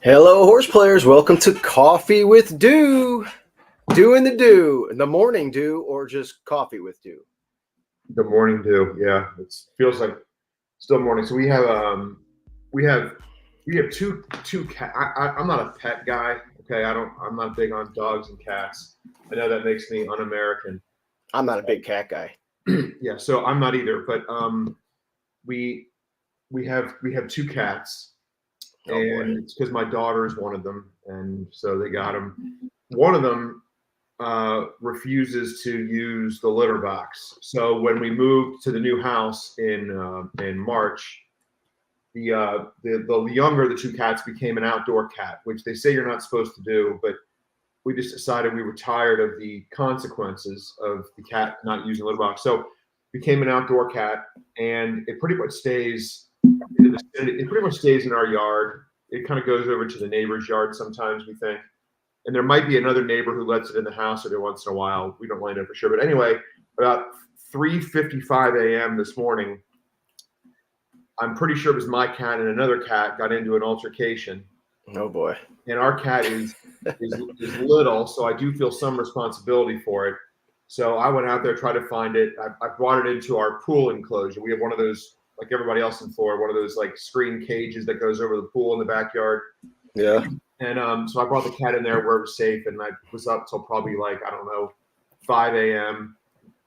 Hello, horse players. Welcome to Coffee with Dew. Doing the dew, the morning dew, or just coffee with dew. The morning dew, yeah. It feels like still morning. So we have two cat. I'm not a pet guy. Okay, I'm not big on dogs and cats. I know that makes me un-American. I'm not a big cat guy. Yeah, so I'm not either. But we we have two cats, Oh boy. and it's because my daughter is one of them, and so they got them. One of them refuses to use the litter box. So when we moved to the new house in March, the younger of the two cats became an outdoor cat, which they say you're not supposed to do, but we just decided we were tired of the consequences of the cat not using the litter box. So became an outdoor cat, and it pretty much stays in the vicinity. It pretty much stays in our yard. It kind of goes over to the neighbor's yard sometimes, we think. And there might be another neighbor who lets it in the house every once in a while. We don't really know for sure. But anyway, about 3:55 a.m. this morning, I'm pretty sure it was my cat and another cat got into an altercation. Oh boy. And our cat is little, so I do feel some responsibility for it. So I went out there, tried to find it. I brought it into our pool enclosure. We have one of those, like everybody else in Florida, one of those like screen cages that goes over the pool in the backyard. Yeah. And so I brought the cat in there where it was safe, and I was up till probably like, I don't know, 5 a.m.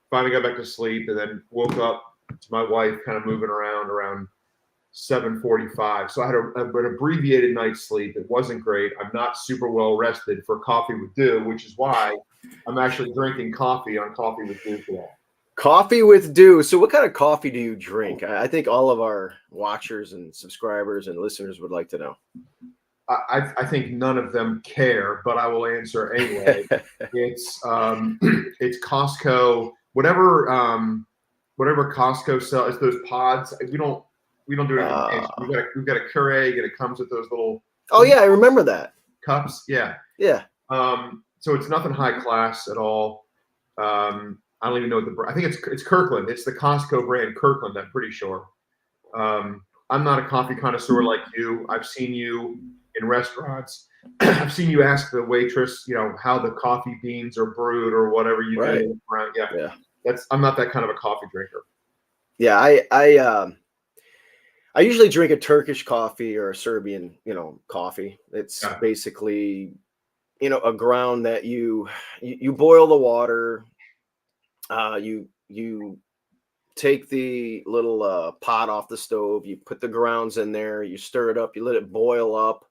Finally got back to sleep, and then woke up to my wife kind of moving around 7:45. So I had an abbreviated night's sleep. It wasn't great. I'm not super well rested for Coffee with Dew, which is why I'm actually drinking coffee on Coffee with Dew today. Coffee with dew. So what kind of coffee do you drink? I think all of our watchers and subscribers and listeners would like to know. I think none of them care, but I will answer anyway. It's Costco, whatever Costco sells. It's those pods. We don't do it every day. We've got a Keurig, and it comes with those little. Oh yeah, I remember that. Cups. Yeah. Yeah. So it's nothing high class at all. I don't even know what the brand. I think it's Kirkland. It's the Costco brand Kirkland. I'm pretty sure. I'm not a coffee connoisseur like you. I've seen you in restaurants. I've seen you ask the waitress, how the coffee beans are brewed or whatever you do. Yeah. I'm not that kind of a coffee drinker. Yeah, I usually drink a Turkish coffee or a Serbian, coffee. It's basically, a ground that you boil the water. You take the little pot off the stove. You put the grounds in there. You stir it up. You let it boil up,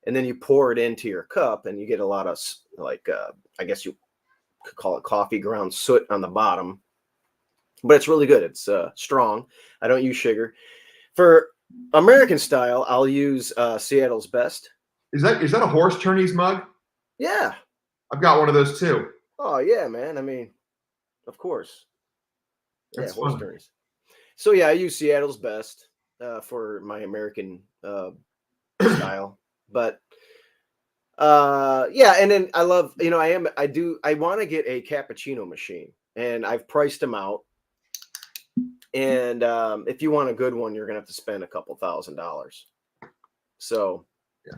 and then you pour it into your cup, and you get a lot of I guess you could call it coffee ground soot on the bottom. But it's really good. It's strong. I don't use sugar. For American style, I'll use Seattle's Best. Is that a horse tourneys mug? Yeah. I've got one of those too. Oh yeah, man. I mean, of course. That's horse tourneys. So yeah, I use Seattle's Best for my American style. But yeah, and then I love, I want to get a cappuccino machine, and I've priced them out. And if you want a good one, you're gonna have to spend a couple $1,000. So yeah,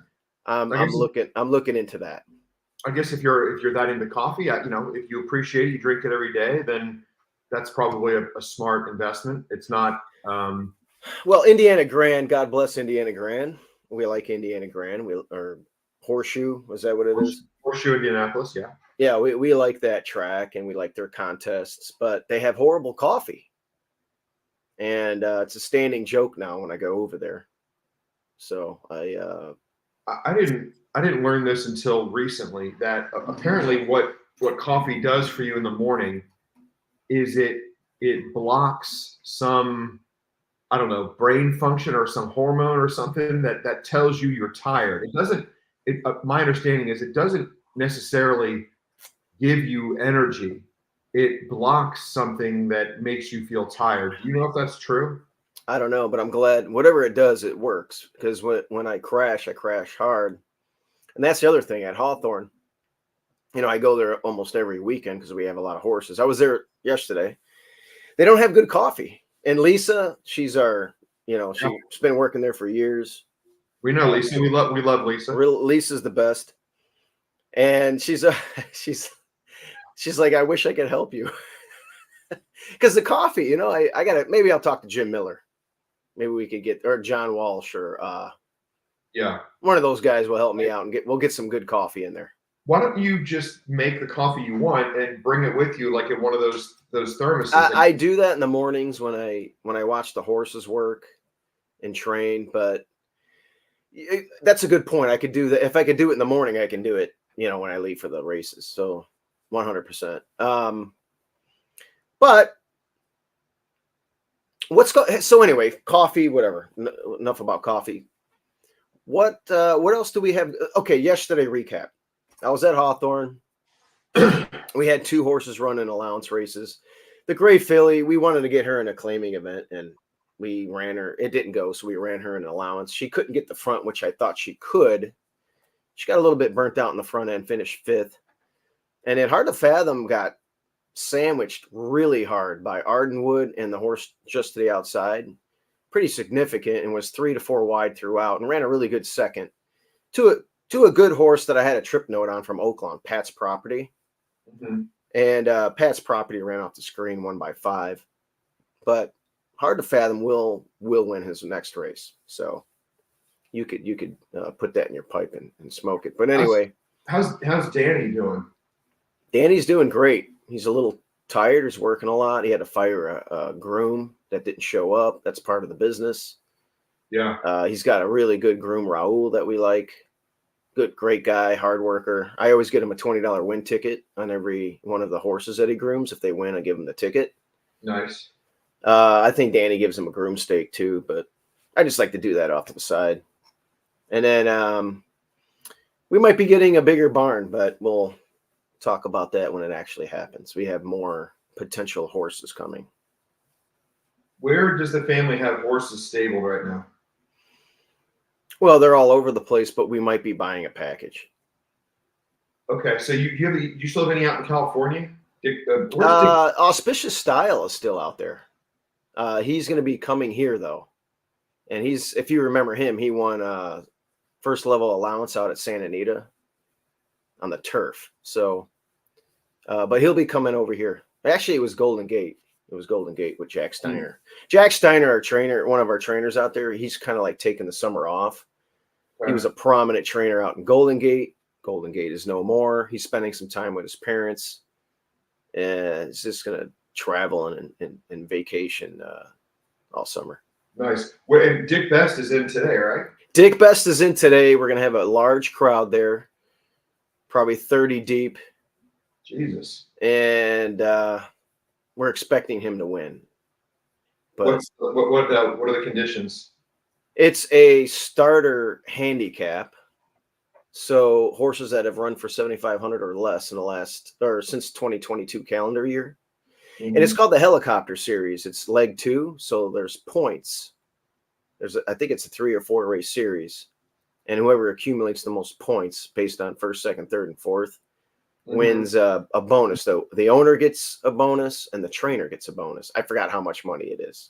I'm looking into that. I guess if you're that into coffee, if you appreciate it, you drink it every day, then that's probably a smart investment. It's not. Well, Indiana Grand, God bless Indiana Grand. We like Indiana Grand. Or Horseshoe, is that what it is? Horseshoe Indianapolis, yeah. Yeah, we like that track, and we like their contests, but they have horrible coffee. And it's a standing joke now when I go over there. So I didn't learn this until recently that apparently what coffee does for you in the morning is it blocks some, I don't know, brain function or some hormone or something that tells you you're tired. It doesn't. My understanding is it doesn't necessarily give you energy. It blocks something that makes you feel tired. Do you know if that's true? I don't know, but I'm glad whatever it does, it works. Because when I crash hard. And that's the other thing at Hawthorne. I go there almost every weekend because we have a lot of horses. I was there yesterday. They don't have good coffee. And Lisa, she's our, she's been working there for years. We know Lisa. We love Lisa. Lisa's the best, and she's she's like, I wish I could help you because the coffee, I got to maybe I'll talk to Jim Miller. Maybe we could get, or John Walsh, or Yeah. one of those guys will help me out, and we'll get some good coffee in there. Why don't you just make the coffee you want and bring it with you, like in one of those thermoses? I do that in the mornings when I watch the horses work and train. But that's a good point. I could do that if I could do it in the morning. I can do it, when I leave for the races. So 100%. But so anyway, coffee, whatever. Enough about coffee. What else do we have? Okay, yesterday recap. I was at Hawthorne. We had 2 horses running allowance races. The Gray Filly, we wanted to get her in a claiming event, and we ran her. It didn't go, so we ran her in allowance. She couldn't get the front, which I thought she could. She got a little bit burnt out in the front end, finished 5th. And then Hard to Fathom got sandwiched really hard by Ardenwood and the horse just to the outside. Pretty significant, and was 3 to 4 wide throughout, and ran a really good second to a good horse that I had a trip note on from Oaklawn, Pat's Property. Mm-hmm. And Pat's Property ran off the screen 1 by 5. But Hard to Fathom will win his next race. So you could put that in your pipe and smoke it. But anyway, how's Danny doing? Danny's doing great. He's a little tired. He's working a lot. He had to fire a groom that didn't show up. That's part of the business. Yeah. He's got a really good groom, Raul, that we like. Great guy, hard worker. I always get him a $20 win ticket on every one of the horses that he grooms. If they win, I give him the ticket. Nice. I think Danny gives him a groom steak too, but I just like to do that off to the side. And then we might be getting a bigger barn, but we'll talk about that when it actually happens. We have more potential horses coming. Where does the family have horses stabled right now? Well, they're all over the place, but we might be buying a package. Okay, so you still have any out in California? Auspicious Style is still out there. He's going to be coming here though, and if you remember him, he won first level allowance out at Santa Anita on the turf. So, but he'll be coming over here. Actually, it was Golden Gate. It was Golden Gate with Jack Steiner. Jack Steiner, our trainer, one of our trainers out there, he's kind of like taking the summer off. He was a prominent trainer out in Golden Gate. Golden Gate is no more. He's spending some time with his parents, and he's just going to travel and vacation all summer. Nice. Well, and Dick Best is in today, right? Dick Best is in today. We're going to have a large crowd there, probably 30 deep. Jesus. And we're expecting him to win. But what are the conditions? It's a starter handicap. So horses that have run for 7,500 or less since 2022 calendar year. Mm-hmm. And it's called the Helicopter Series. It's leg 2. So there's points. I think it's a 3 or 4 race series. And whoever accumulates the most points based on 1st, 2nd, 3rd, and 4th wins a bonus. Though the owner gets a bonus and the trainer gets a bonus. I forgot how much money it is.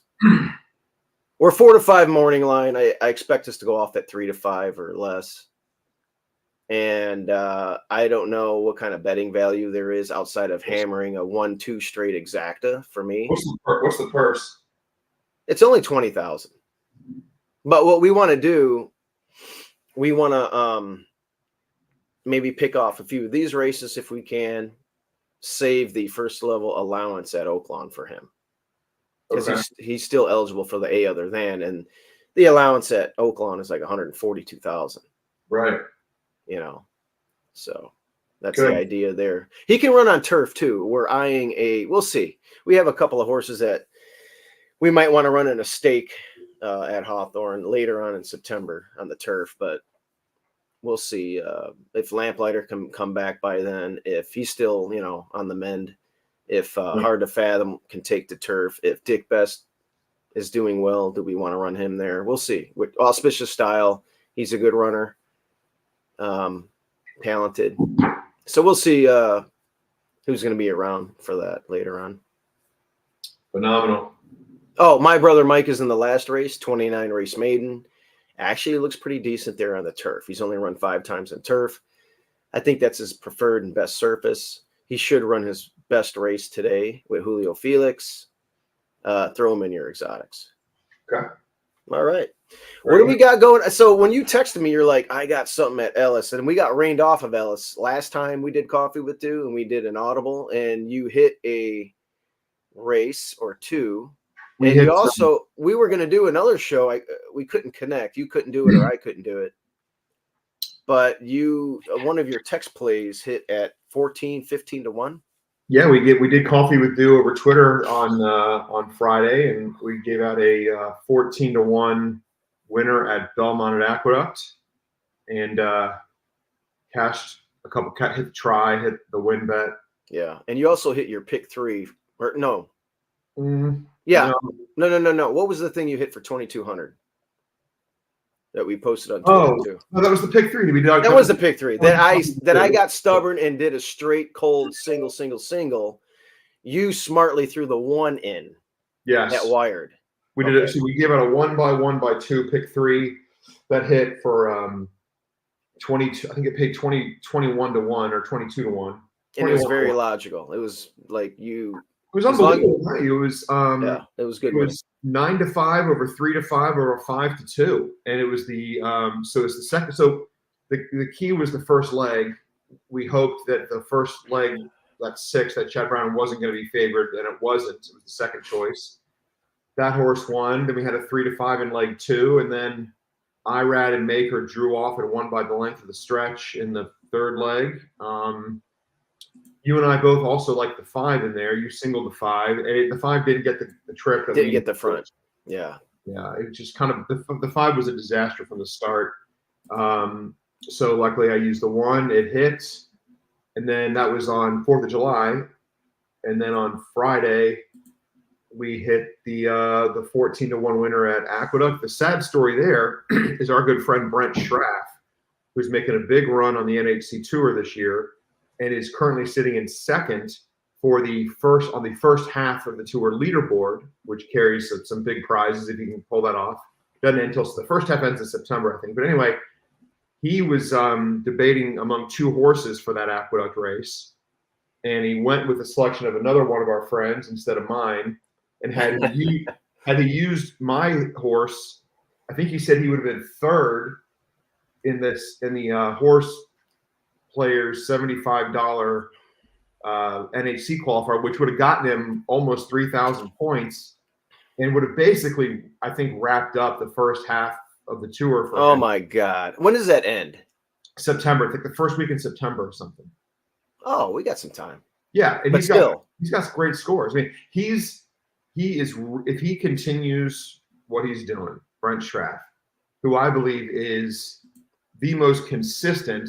We're 4 to 5 morning line. I expect us to go off at 3 to 5 or less. And I don't know what kind of betting value there is outside of hammering a 1-2 straight exacta for me. What's the purse? It's only 20,000. But what we want to do, we want to maybe pick off a few of these races if we can, save the first level allowance at Oaklawn for him. Because he's still eligible for the A other than, and the allowance at Oaklawn is like 142,000. Right. So that's the idea there. He can run on turf too. We're eyeing we'll see. We have a couple of horses that we might want to run in a stake at Hawthorne later on in September on the turf, but we'll see if Lamplighter can come back by then, if he's still, on the mend, if Hard to Fathom can take the turf, if Dick Best is doing well, do we want to run him there? We'll see. With Auspicious Style, he's a good runner, talented. So we'll see who's going to be around for that later on. Phenomenal. Oh, my brother Mike is in the last race, 29 race maiden Actually, it looks pretty decent there on the turf. He's only run 5 times on turf. I think that's his preferred and best surface. He should run his best race today with Julio Felix. Throw him in your exotics. Okay. All right. What do we got going? So when you texted me, you're like, I got something at Ellis, and we got rained off of Ellis last time we did Coffee with Dew, and we did an audible, and you hit a race or two. And you also, we were going to do another show. We couldn't connect. You couldn't do it, or I couldn't do it. But one of your text plays hit at 14, 15 to 1. Yeah, we did Coffee with Dew over Twitter on Friday, and we gave out a 14 to 1 winner at Belmont at Aqueduct, and cashed a couple. Hit the try, hit the win bet. Yeah, and you also hit your pick 3, or no? Yeah, no. What was the thing you hit for 2,200 that we posted on Twitter too? No, that was the pick 3. That was the pick 3. That I got stubborn and did a straight cold single. You smartly threw the 1 in. Yes, that wired. We did it. So we gave out a 1 by 1 by 2 pick 3 that hit for 22. I think it paid 21 to 1 or 22 to 1. And it was very logical. It was like you. It was unbelievable. It was it was good. It was 9 to 5 over 3 to 5 over 5 to 2, and it was the so it's the second. So the key was the first leg. We hoped that the first leg, that 6, that Chad Brown wasn't going to be favored, and it wasn't. It was the second choice. That horse won. Then we had a 3 to 5 in leg 2, and then Irad and Maker drew off and won by the length of the stretch in the third leg. You and I both also liked the 5 in there. You singled the 5, and the 5 didn't get the trick. Didn't get the front. Yeah. It just kind of the 5 was a disaster from the start. So luckily I used the 1. It hit, and then that was on 4th of July, and then on Friday we hit the 14 to 1 winner at Aqueduct. The sad story there is our good friend Brent Schraff, who's making a big run on the NHC Tour this year, and is currently sitting in second for the first half of the tour leaderboard, which carries some big prizes if you can pull that off. Doesn't end until the first half ends in September, I think. But anyway, he was debating among 2 horses for that Aqueduct race, and he went with a selection of another one of our friends instead of mine. And had he used my horse, I think he said he would have been third in the horse players $75 NHC qualifier, which would have gotten him almost 3,000 points, and would have basically, I think, wrapped up the first half of the tour. For him. My God, when does that end? September, I think the first week in September or something. Oh, we got some time. Yeah, and but he's got great scores. I mean, he is if he continues what he's doing, Brent Schraff, who I believe is the most consistent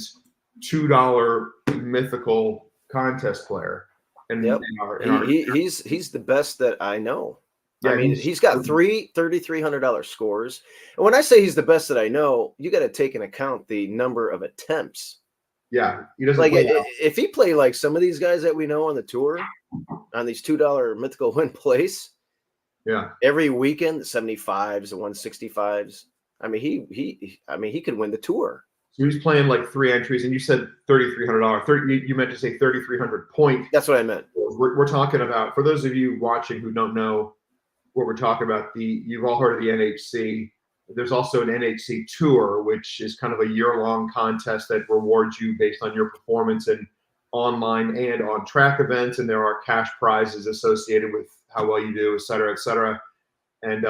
$2 mythical contest player. And he's the best that I know. Yeah, I mean, he's got 3 $3,300 scores. And when I say he's the best that I know, you got to take into account the number of attempts. Yeah, he doesn't like if he played like some of these guys that we know on the tour, on these $2 mythical win place. Yeah. Every weekend, the 75s, the 165s. I mean, he could win the tour. So he's playing like 3 entries, and you said $3,300. You meant to say 3,300 point. That's what I meant. We're talking about, for those of you watching who don't know what we're talking about, you've all heard of the NHC. There's also an NHC Tour, which is kind of a year-long contest that rewards you based on your performance in online and on track events, and there are cash prizes associated with how well you do, et cetera, et cetera. And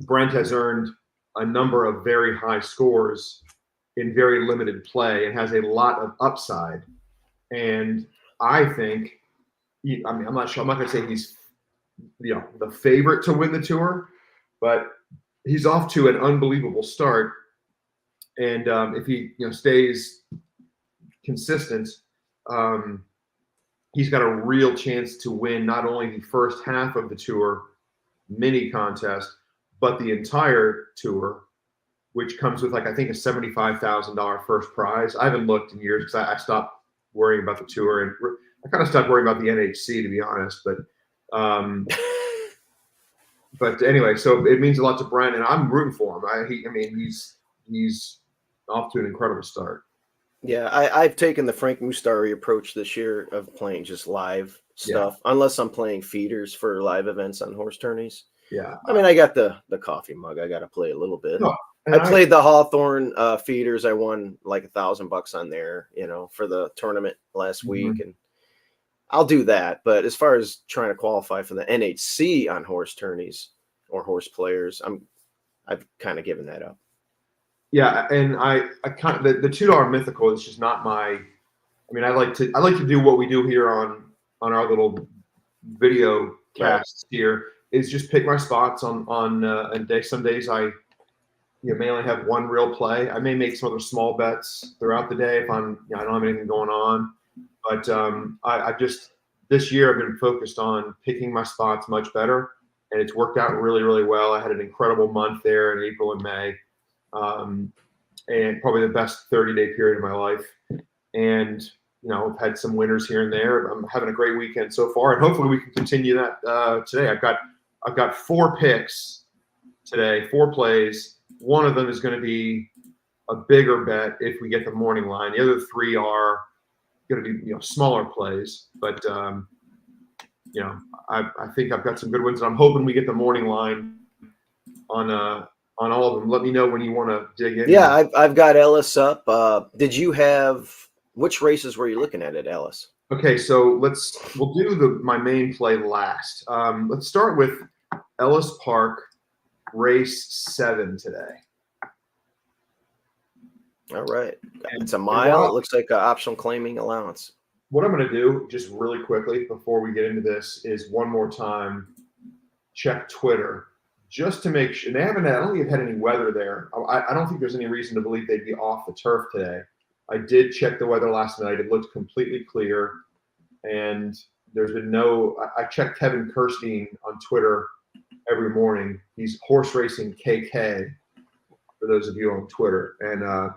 Brent has earned a number of very high scores in very limited play and has a lot of upside. And I think, I'm not sure. I'm not going to say he's the favorite to win the tour, but he's off to an unbelievable start. And if he stays consistent, he's got a real chance to win not only the first half of the tour mini contest, but the entire tour, which comes with I think a $75,000 first prize. I haven't looked in years because I stopped worrying about the tour, and I kind of stopped worrying about the NHC, to be honest. But But anyway, so it means a lot to Brent, and I'm rooting for him. I mean, he's off to an incredible start. Yeah, I've taken the Frank Mustari approach this year of playing just live Yeah, stuff, unless I'm playing feeders for live events on horse tourneys. yeah. I mean, I got the coffee mug. I got to play a little bit. No, and I played the Hawthorne feeders. I won like $1,000 on there, for the tournament last week, and I'll do that. But as far as trying to qualify for the NHC on horse tourneys or horse players, I've kind of given that up. Yeah, and I kind of the $2 mythical is just not my. I mean, I like to do what we do here on our little video casts here, is just pick my spots on and some days I may only have one real play. I may make some other small bets throughout the day if I don't have anything going on. But I just this year I've been focused on picking my spots much better, and it's worked out really, really well. I had an incredible month there in April and May. And probably the best 30-day period of my life. And, I've had some winners here and there. I'm having a great weekend so far, and hopefully we can continue that today. I've got 4 picks today, 4 plays. One of them is going to be a bigger bet if we get the morning line. The other 3 are going to be, smaller plays. But, I think I've got some good ones, and I'm hoping we get the morning line on all of them. Let me know when you want to dig in. Yeah, I've got Ellis up. Did you have which races were you looking at Ellis? Okay, so we'll do my main play last. Let's start with Ellis Park, race 7 today. All right, it's a mile. It looks like an optional claiming allowance. What I'm going to do, just really quickly before we get into this, is one more time check Twitter. Just to make sure, I don't think they've had any weather there. I don't think there's any reason to believe they'd be off the turf today. I did check the weather last night. It looked completely clear, and there's been I checked Kevin Kirstein on Twitter every morning. He's horse racing KK, for those of you on Twitter, and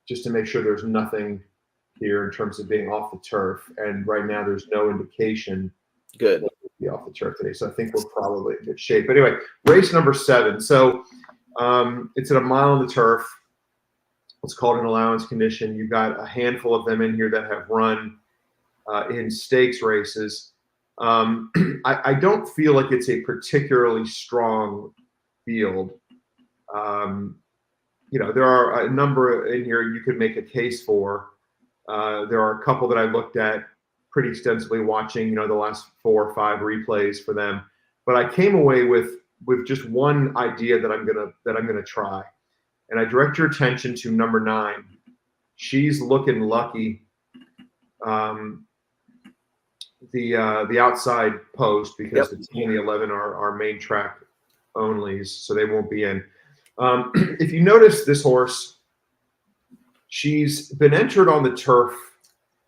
just to make sure there's nothing here in terms of being off the turf. And right now, there's no indication. Good. Be off the turf today, so I think we're probably in good shape. But anyway, race number 7. So it's at a mile on the turf. It's called an allowance condition. You've got a handful of them in here that have run in stakes races. I don't feel like it's a particularly strong field. There are a number in here you could make a case for. There are a couple that I looked at pretty extensively watching, the last 4 or 5 replays for them. But I came away with just one idea that I'm gonna try, and I direct your attention to number 9. She's Looking Lucky. The outside post, because the 10 and the 11 are main track onlys, so they won't be in. If you notice this horse, she's been entered on the turf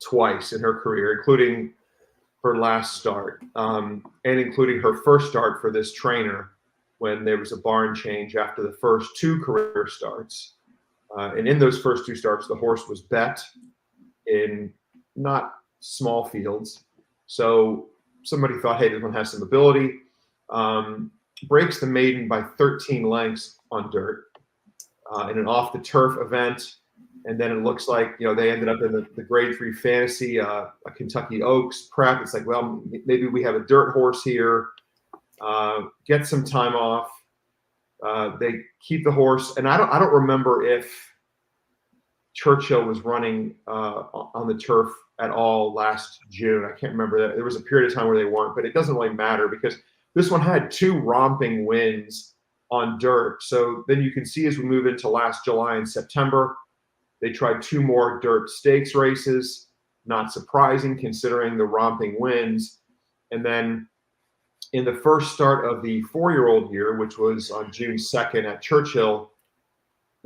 twice in her career, including her last start, and including her first start for this trainer when there was a barn change after the first 2 career starts. And in those first 2 starts, the horse was bet in not small fields. So somebody thought, hey, this one has some ability. Breaks the maiden by 13 lengths on dirt in an off the turf event. And then it looks like, they ended up in the grade 3 fantasy, a Kentucky Oaks prep. It's like, well, maybe we have a dirt horse here. Get some time off. They keep the horse. And I don't remember if Churchill was running on the turf at all last June. I can't remember that. There was a period of time where they weren't, but it doesn't really matter because this one had 2 romping wins on dirt. So then you can see as we move into last July and September, they tried 2 more dirt stakes races, not surprising considering the romping wins. And then in the first start of the 4-year-old year, which was on June 2nd at Churchill,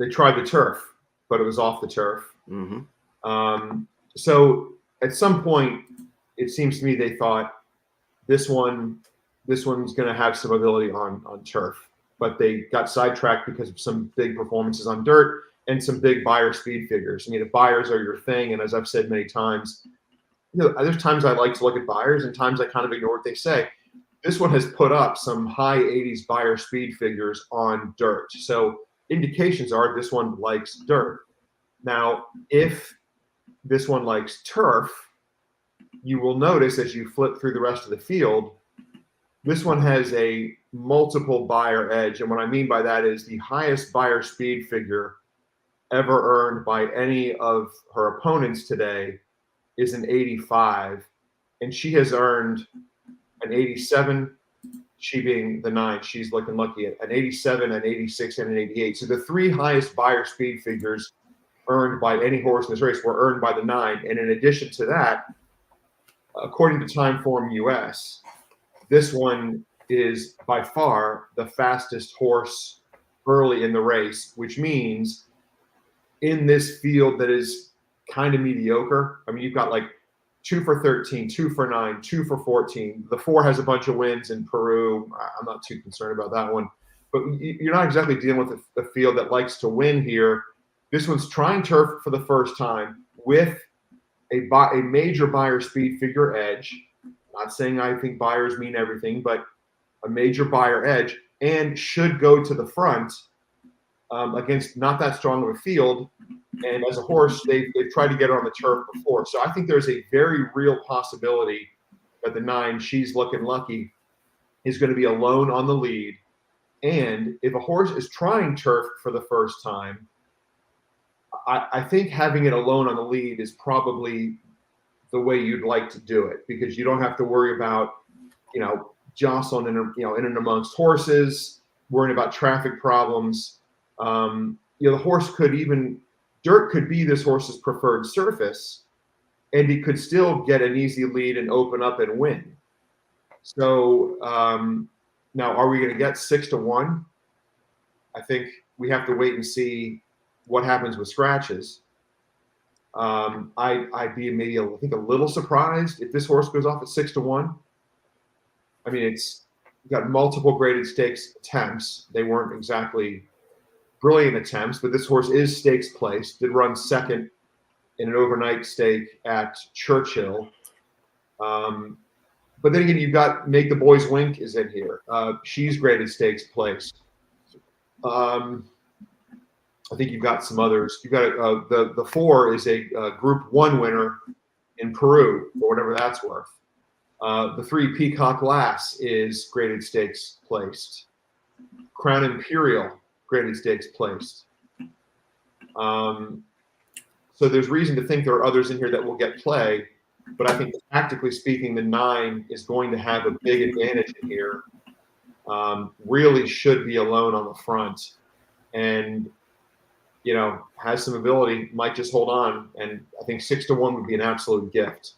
they tried the turf, but it was off the turf. Mm-hmm. So at some point, it seems to me they thought this one's going to have some ability on turf, but they got sidetracked because of some big performances on dirt and some big buyer speed figures. I mean, if buyers are your thing, and as I've said many times, there's times I like to look at buyers and times I kind of ignore what they say. this one has put up some high 80s buyer speed figures on dirt. So indications are this one likes dirt. Now, if this one likes turf, you will notice as you flip through the rest of the field, this one has a multiple buyer edge. And what I mean by that is the highest buyer speed figure ever earned by any of her opponents today is an 85. And she has earned an 87, she being the 9, she's looking lucky at an 87, an 86, and an 88. So the 3 highest buyer speed figures earned by any horse in this race were earned by the 9. And in addition to that, according to Timeform US, this one is by far the fastest horse early in the race, which means in this field that is kind of mediocre, I mean, you've got like 2 for 13, 2 for 9, 2 for 14. The 4 has a bunch of wins in Peru. I'm not too concerned about that one. But you're not exactly dealing with a field that likes to win here. This one's trying turf for the first time with a major buyer speed figure edge. Not saying I think buyers mean everything, but a major buyer edge, and should go to the front against not that strong of a field. And as a horse, they've tried to get her on the turf before. So I think there's a very real possibility that the 9, She's Looking Lucky, is going to be alone on the lead. And if a horse is trying turf for the first time, I think having it alone on the lead is probably the way you'd like to do it, because you don't have to worry about, jostling in and amongst horses, worrying about traffic problems. The horse dirt could be this horse's preferred surface, and he could still get an easy lead and open up and win. So now, are we going to get 6-1? I think we have to wait and see what happens with scratches. I'd be maybe I think a little surprised if this horse goes off at 6-1. I mean, it's got multiple graded stakes attempts. They weren't exactly brilliant attempts, but this horse is stakes placed. Did run second in an overnight stake at Churchill. But then again, you've got Make the Boys Wink is in here. She's graded stakes placed. I think you've got some others. You've got the 4 is a Group 1 winner in Peru, for whatever that's worth. The 3 Peacock Lass is graded stakes placed. Crown Imperial, graded stakes placed. So there's reason to think there are others in here that will get play, but I think tactically speaking, the 9 is going to have a big advantage in here. Really should be alone on the front, and has some ability, might just hold on. And I think 6-1 would be an absolute gift.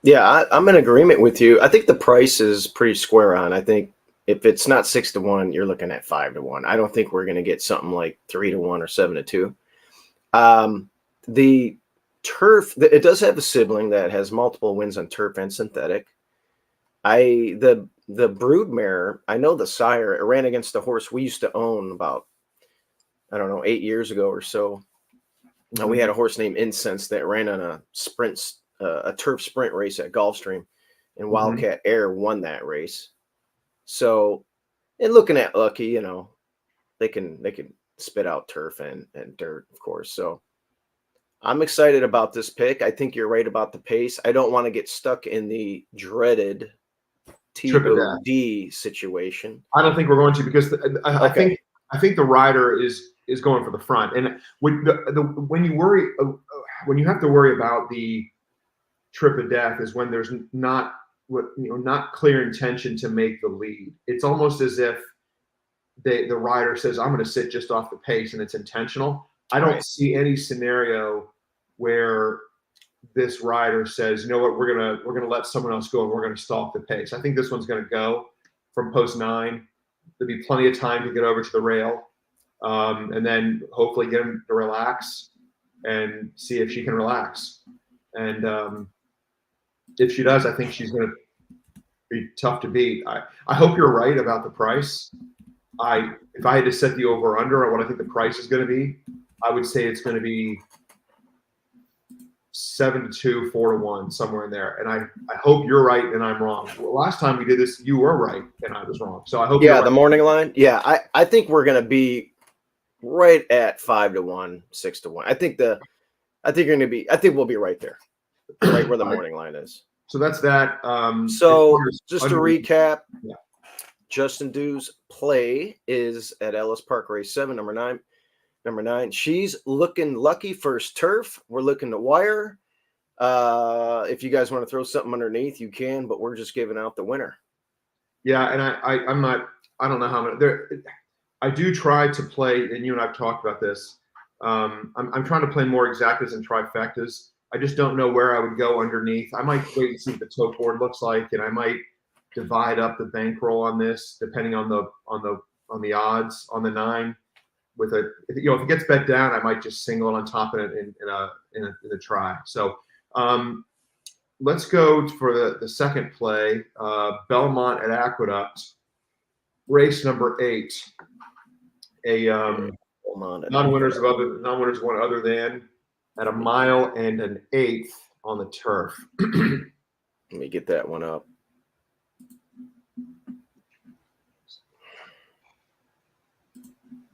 Yeah, I'm in agreement with you. I think the price is pretty square on. I think if it's not 6-1, you're looking at 5-1. I don't think we're going to get something like 3-1 or 7-2. The turf, it does have a sibling that has multiple wins on turf and synthetic. The broodmare, I know the sire, it ran against a horse we used to own about, 8 years ago or so. We had a horse named Incense that ran on a turf sprint race at Gulfstream, and Wildcat Air won that race. So, and looking at Lucky, they can spit out turf and dirt, of course. So I'm excited about this pick. I think you're right about the pace. I don't want to get stuck in the dreaded TOD situation. I don't think we're going to, because I think the rider is going for the front. And when you have to worry about the trip of death is when there's not clear intention to make the lead. It's almost as if the rider says, I'm going to sit just off the pace, and it's intentional. I don't see any scenario where this rider says, you know what, we're gonna let someone else go and we're gonna stalk the pace. I think this one's gonna go from post 9. There'll be plenty of time to get over to the rail, and then hopefully get him to relax and see if she can relax. And if she does, I think she's gonna be tough to beat. I hope you're right about the price. If I had to set the over under on what I think the price is going to be, I would say it's going to be 7-2, 4-1, somewhere in there. And I hope you're right and I'm wrong. Well, last time we did this, you were right and I was wrong. So I hope you're right. The morning line. Yeah, I think we're gonna be right at 5-1, 6-1. I think we'll be right there, right where the morning line is. So that's that. So just to recap, yeah. Justin Dew's play is at Ellis Park, race 7, number 9. Number 9, she's looking lucky first turf. We're looking to wire. If you guys want to throw something underneath, you can, but we're just giving out the winner. Yeah, and I'm not. I don't know how many there. I do try to play, and you and I've talked about this. I'm trying to play more exactas and trifectas. I just don't know where I would go underneath. I might wait and see what the tote board looks like, and I might divide up the bankroll on this depending on the odds on the 9. With a, if it gets bet down, I might just single it on top of it in a try. So let's go for the second play. Belmont at Aqueduct, race number 8. A non-winners one other than at 1 mile and an 1/8 on the turf. Let me get that one up.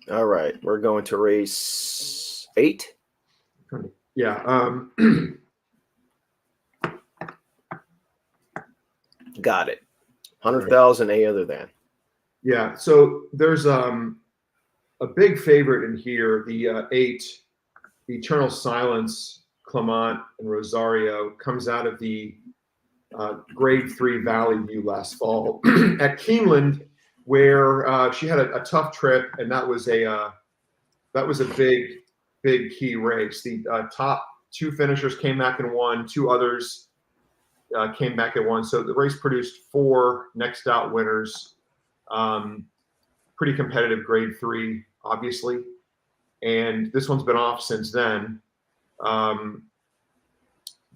All right, we're going to race 8. Yeah. Got it. 100,000 a other than. Yeah. So there's a big favorite in here. The 8, the Eternal Silence, Clement and Rosario, comes out of the Grade 3 Valley View last fall at Keeneland, where she had a tough trip, and that was a big key race. The top 2 finishers came back and won. 2 others came back and won. So the race produced 4 next out winners. Pretty competitive Grade 3, obviously, and this one's been off since then.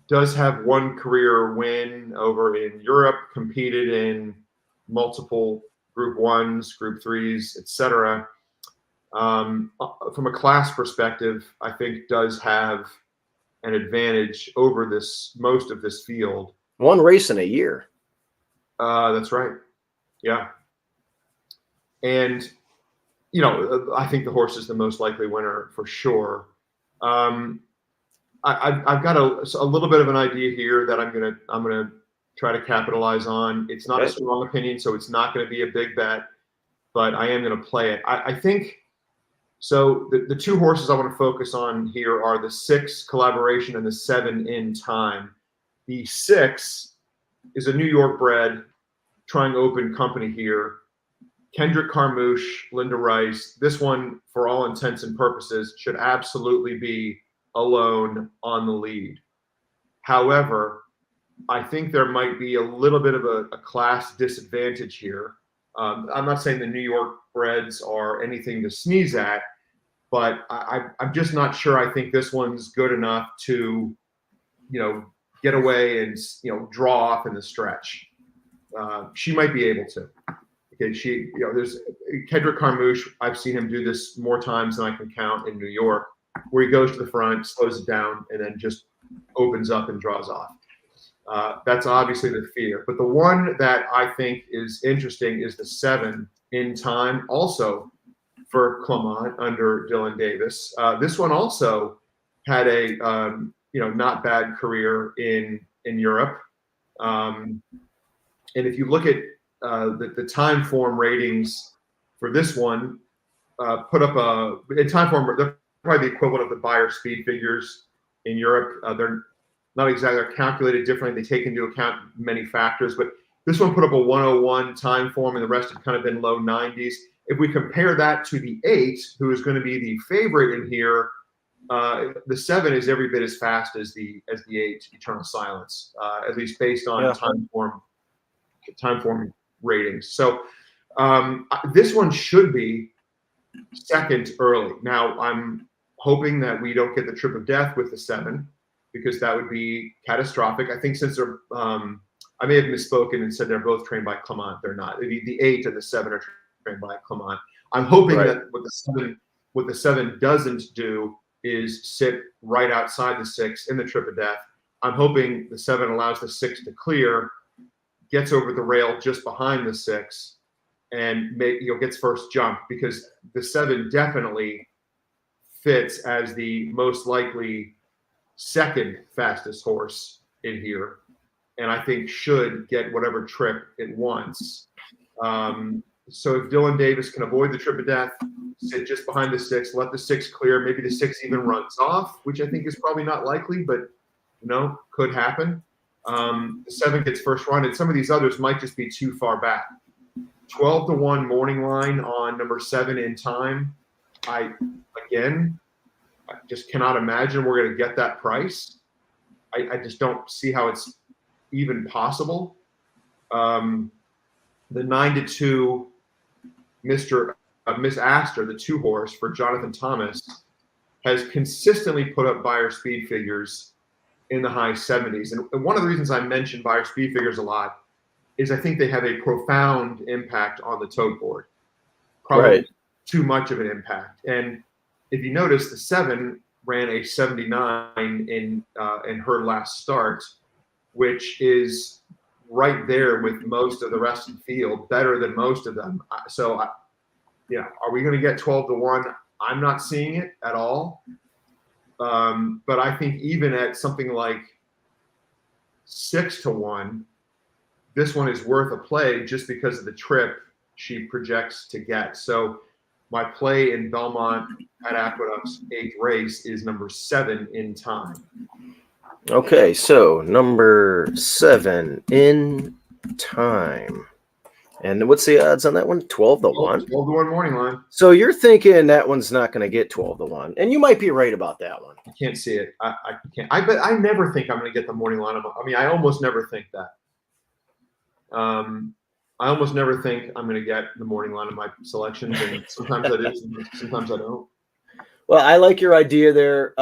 Does have 1 career win over in Europe, competed in multiple Group 1s, Group 3s, etc. From a class perspective, I think does have an advantage over most of this field. 1 race in a year. That's right. Yeah. And, I think the horse is the most likely winner for sure. I've got a little bit of an idea here that I'm gonna try to capitalize on. It's not a strong opinion, so it's not going to be a big bet, but I am going to play it. I think so. The 2 horses I want to focus on here are the 6 Collaboration and the 7 In Time. The 6 is a New York bred, trying open company here. Kendrick Carmouche, Linda Rice. This one, for all intents and purposes, should absolutely be alone on the lead. However, I think there might be a little bit of a class disadvantage here. I'm not saying the New York breds are anything to sneeze at, but I'm just not sure. I think this one's good enough to, get away and, draw off in the stretch. She might be able to. Okay, there's Kendrick Carmouche. I've seen him do this more times than I can count in New York, where he goes to the front, slows it down, and then just opens up and draws off. That's obviously the fear. But the one that I think is interesting is the 7 In Time, also for Clement under Dylan Davis. This one also had a not bad career in Europe. And if you look at the time form ratings for this one, put up in time form, they're probably the equivalent of the Beyer speed figures in Europe. They're not exactly, they're calculated differently. They take into account many factors, but this one put up a 101 time form, and the rest have kind of been low 90s. If we compare that to the 8, who is going to be the favorite in here, the 7 is every bit as fast as the 8, Eternal Silence, at least based on time form ratings. So this one should be second early. Now I'm hoping that we don't get the trip of death with the 7, because that would be catastrophic. I think since they're, I may have misspoken and said they're both trained by Clement. They're not. The 8 and the 7 are trained by Clement. I'm hoping that what the 7 doesn't do is sit right outside the 6 in the trip of death. I'm hoping the 7 allows the 6 to clear, gets over the rail just behind the 6, and gets first jump, because the 7 definitely fits as the most likely second fastest horse in here, and I think should get whatever trip it wants. So if Dylan Davis can avoid the trip of death, sit just behind the 6, let the 6 clear, maybe the 6 even runs off, which I think is probably not likely, but could happen. The 7 gets first run, and some of these others might just be too far back. 12-1 morning line on number 7 In Time. I just cannot imagine we're going to get that price. I just don't see how it's even possible. The 9-2 Miss Astor, the 2 horse for Jonathan Thomas, has consistently put up buyer speed figures in the high 70s. And one of the reasons I mention buyer speed figures a lot is I think they have a profound impact on the tote board. Probably too much of an impact. And if you notice, the 7 ran a 79 in her last start, which is right there with most of the rest of the field, better than most of them. So, are we going to get 12-1? I'm not seeing it at all. But I think even at something like 6-1, this one is worth a play just because of the trip she projects to get. So my play in Belmont at Aqueduct's 8th race is number 7 In Time. Okay, so number 7 In Time. And what's the odds on that one? 12-1? 12-1 morning line. So you're thinking that one's not going to get 12-1. And you might be right about that one. I can't see it. I can't. I never think I'm going to get the morning line. I mean, I almost never think that. I almost never think I'm going to get the morning line of my selections. And sometimes I do, sometimes I don't. Well, I like your idea there.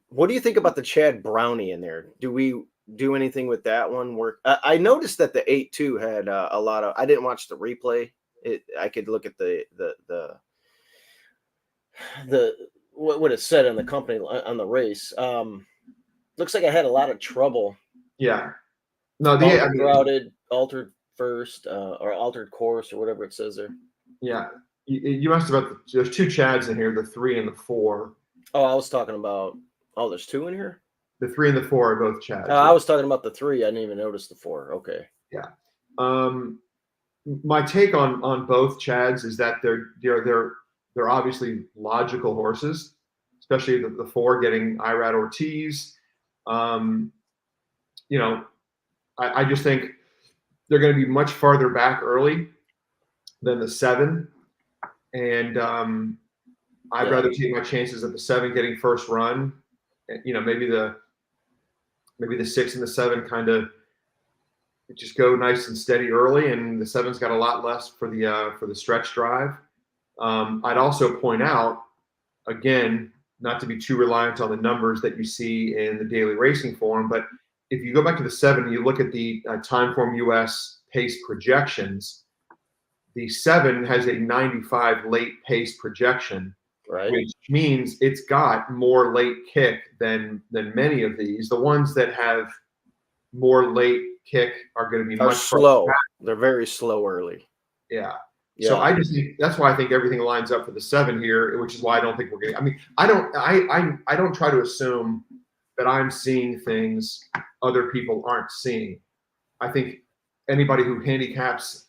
What do you think about the Chad Brownie in there? Do we do anything with that one? I noticed that the 8-2 had a lot of. I didn't watch the replay. I could look at the what it said on the company on the race. Looks like I had a lot of trouble. Yeah. No, altered first or altered course or whatever it says there. Yeah. You asked about there's 2 Chads in here, the 3 and the 4. Oh, I was talking about. Oh, there's 2 in here. The 3 and the 4 are both Chads. I was talking about the 3. I didn't even notice the 4. Okay. Yeah. My take on both Chads is that they're obviously logical horses, especially the 4 getting Irad Ortiz. I just think they're going to be much farther back early than the 7. And I'd rather take my chances of the 7 getting first run. Maybe the 6 and the 7 kind of just go nice and steady early, and the 7's got a lot less for the stretch drive. I'd also point out, again, not to be too reliant on the numbers that you see in the daily racing form, but if you go back to the 7 and you look at the Timeform US pace projections, the 7 has a 95 late pace projection, right, which means it's got more late kick than many of these. The ones that have more late kick are going to be much slow. They're very slow early. Yeah. So I just think that's why I think everything lines up for the 7 here, which is why I don't think we're going to. I mean, I don't try to assume that I'm seeing things other people aren't seeing. I think anybody who handicaps,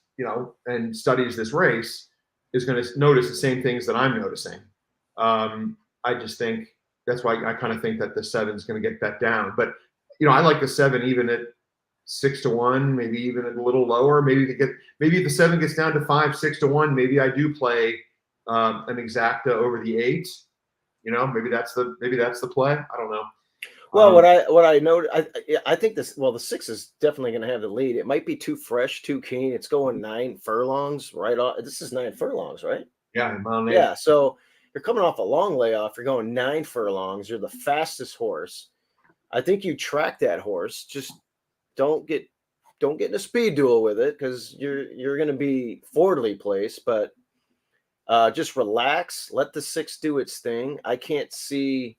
and studies this race is going to notice the same things that I'm noticing. I just think that's why I kind of think that the 7 is going to get bet down. But I like the 7 even at 6-1, maybe even a little lower. Maybe if the 7 gets down to 5-6-1, maybe I do play an exacta over the 8. Maybe that's the play. I don't know. Well, what I noted, I think this. Well, the 6 is definitely going to have the lead. It might be too fresh, too keen. It's going 9 furlongs right off. This is 9 furlongs, right? Yeah, yeah. So you're coming off a long layoff. You're going 9 furlongs. You're the fastest horse. I think you track that horse. Just don't get in a speed duel with it, because you're going to be forwardly placed. But Just relax, let the 6 do its thing. I can't see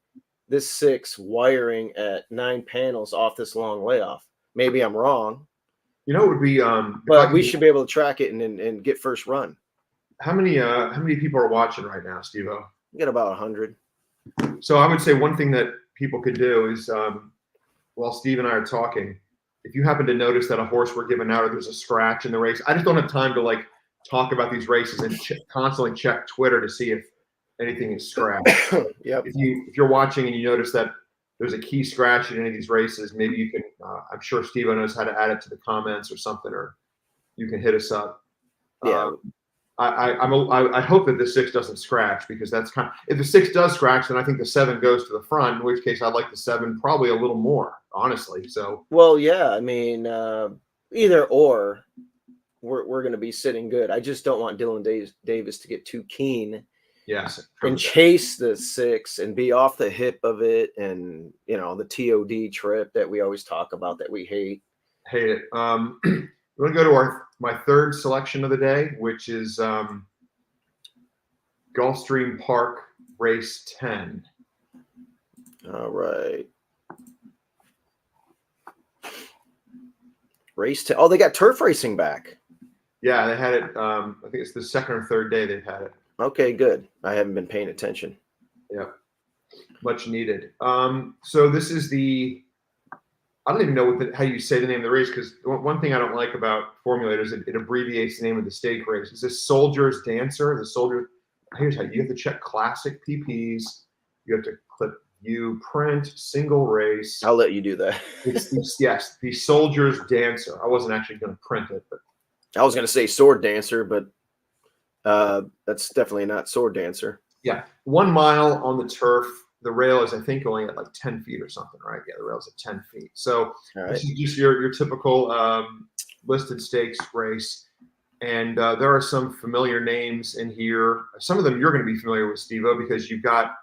this 6 wiring at 9 panels off this long layoff. Maybe I'm wrong, You know, it would be if I but we could. should be able to track it and get first run. How many people are watching right now, Steve-O? We get about 100. So I would say one thing that people could do is while Steve and I are talking, if you happen to notice that a horse we're giving out or there's a scratch in the race, I just don't have time to like talk about these races and constantly check Twitter to see if anything is scratched. Yep. If you're watching and you notice that there's a key scratch in any of these races, maybe you can. I'm sure Steve knows how to add it to the comments or something, or you can hit us up. Yeah. I hope that the 6 doesn't scratch, because that's kind of, if the 6 does scratch, then I think the 7 goes to the front, in which case I like the 7 probably a little more, honestly. So Well, yeah, I mean, either or, we're going to be sitting good. I just don't want Dylan Davis to get too keen yes, and chase the 6 and be off the hip of it, and the TOD trip that we always talk about that we hate. Hate it. We're going to go to my third selection of the day, which is Gulfstream Park Race 10. All right. Race 10. Oh, they got turf racing back. Yeah, they had it. I think it's the second or third day they've had it. Okay, good. I haven't been paying attention. Yeah, much needed. So this is I don't even know how you say the name of the race, because one thing I don't like about Formulator is it abbreviates the name of the stake race. It's this Soldier's Dancer. The Soldier. Here's how you have to check classic PPs. You have to click view print single race. I'll let you do that. Yes, the Soldier's Dancer. I wasn't actually going to print it, but I was going to say Sword Dancer, but that's definitely not Sword Dancer. Yeah, 1 mile on the turf. The rail is, I think, only at like 10 feet or something, right? Yeah, the rail's at 10 feet. So This is just your typical listed stakes race. And there are some familiar names in here. Some of them you're going to be familiar with, Steve-O, because you've got,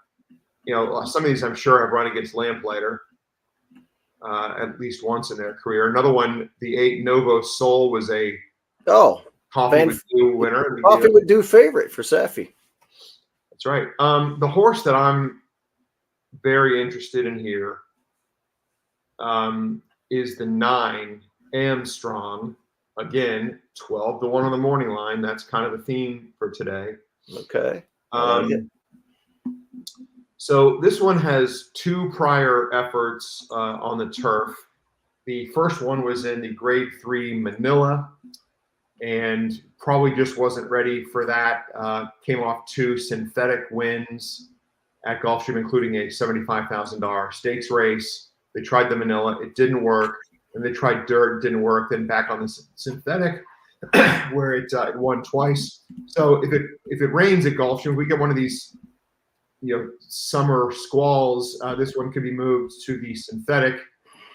some of these I'm sure have run against Lamplighter at least once in their career. Another one, the 8 Novo Soul, was a Coffee with Dew winner. Coffee with Dew favorite for Safi. That's right. The horse that I'm very interested in here is the 9 Armstrong. Again, 12-1 on the morning line. That's kind of the theme for today. Okay. So this one has 2 prior efforts on the turf. The first one was in the Grade 3 Manila, and probably just wasn't ready for that. Came off 2 synthetic wins at Gulfstream, including a $75,000 stakes race. They tried the Manila, it didn't work. And they tried dirt, didn't work. Then back on the synthetic, where it won twice. So if it rains at Gulfstream, we get one of these, summer squalls. This one could be moved to the synthetic,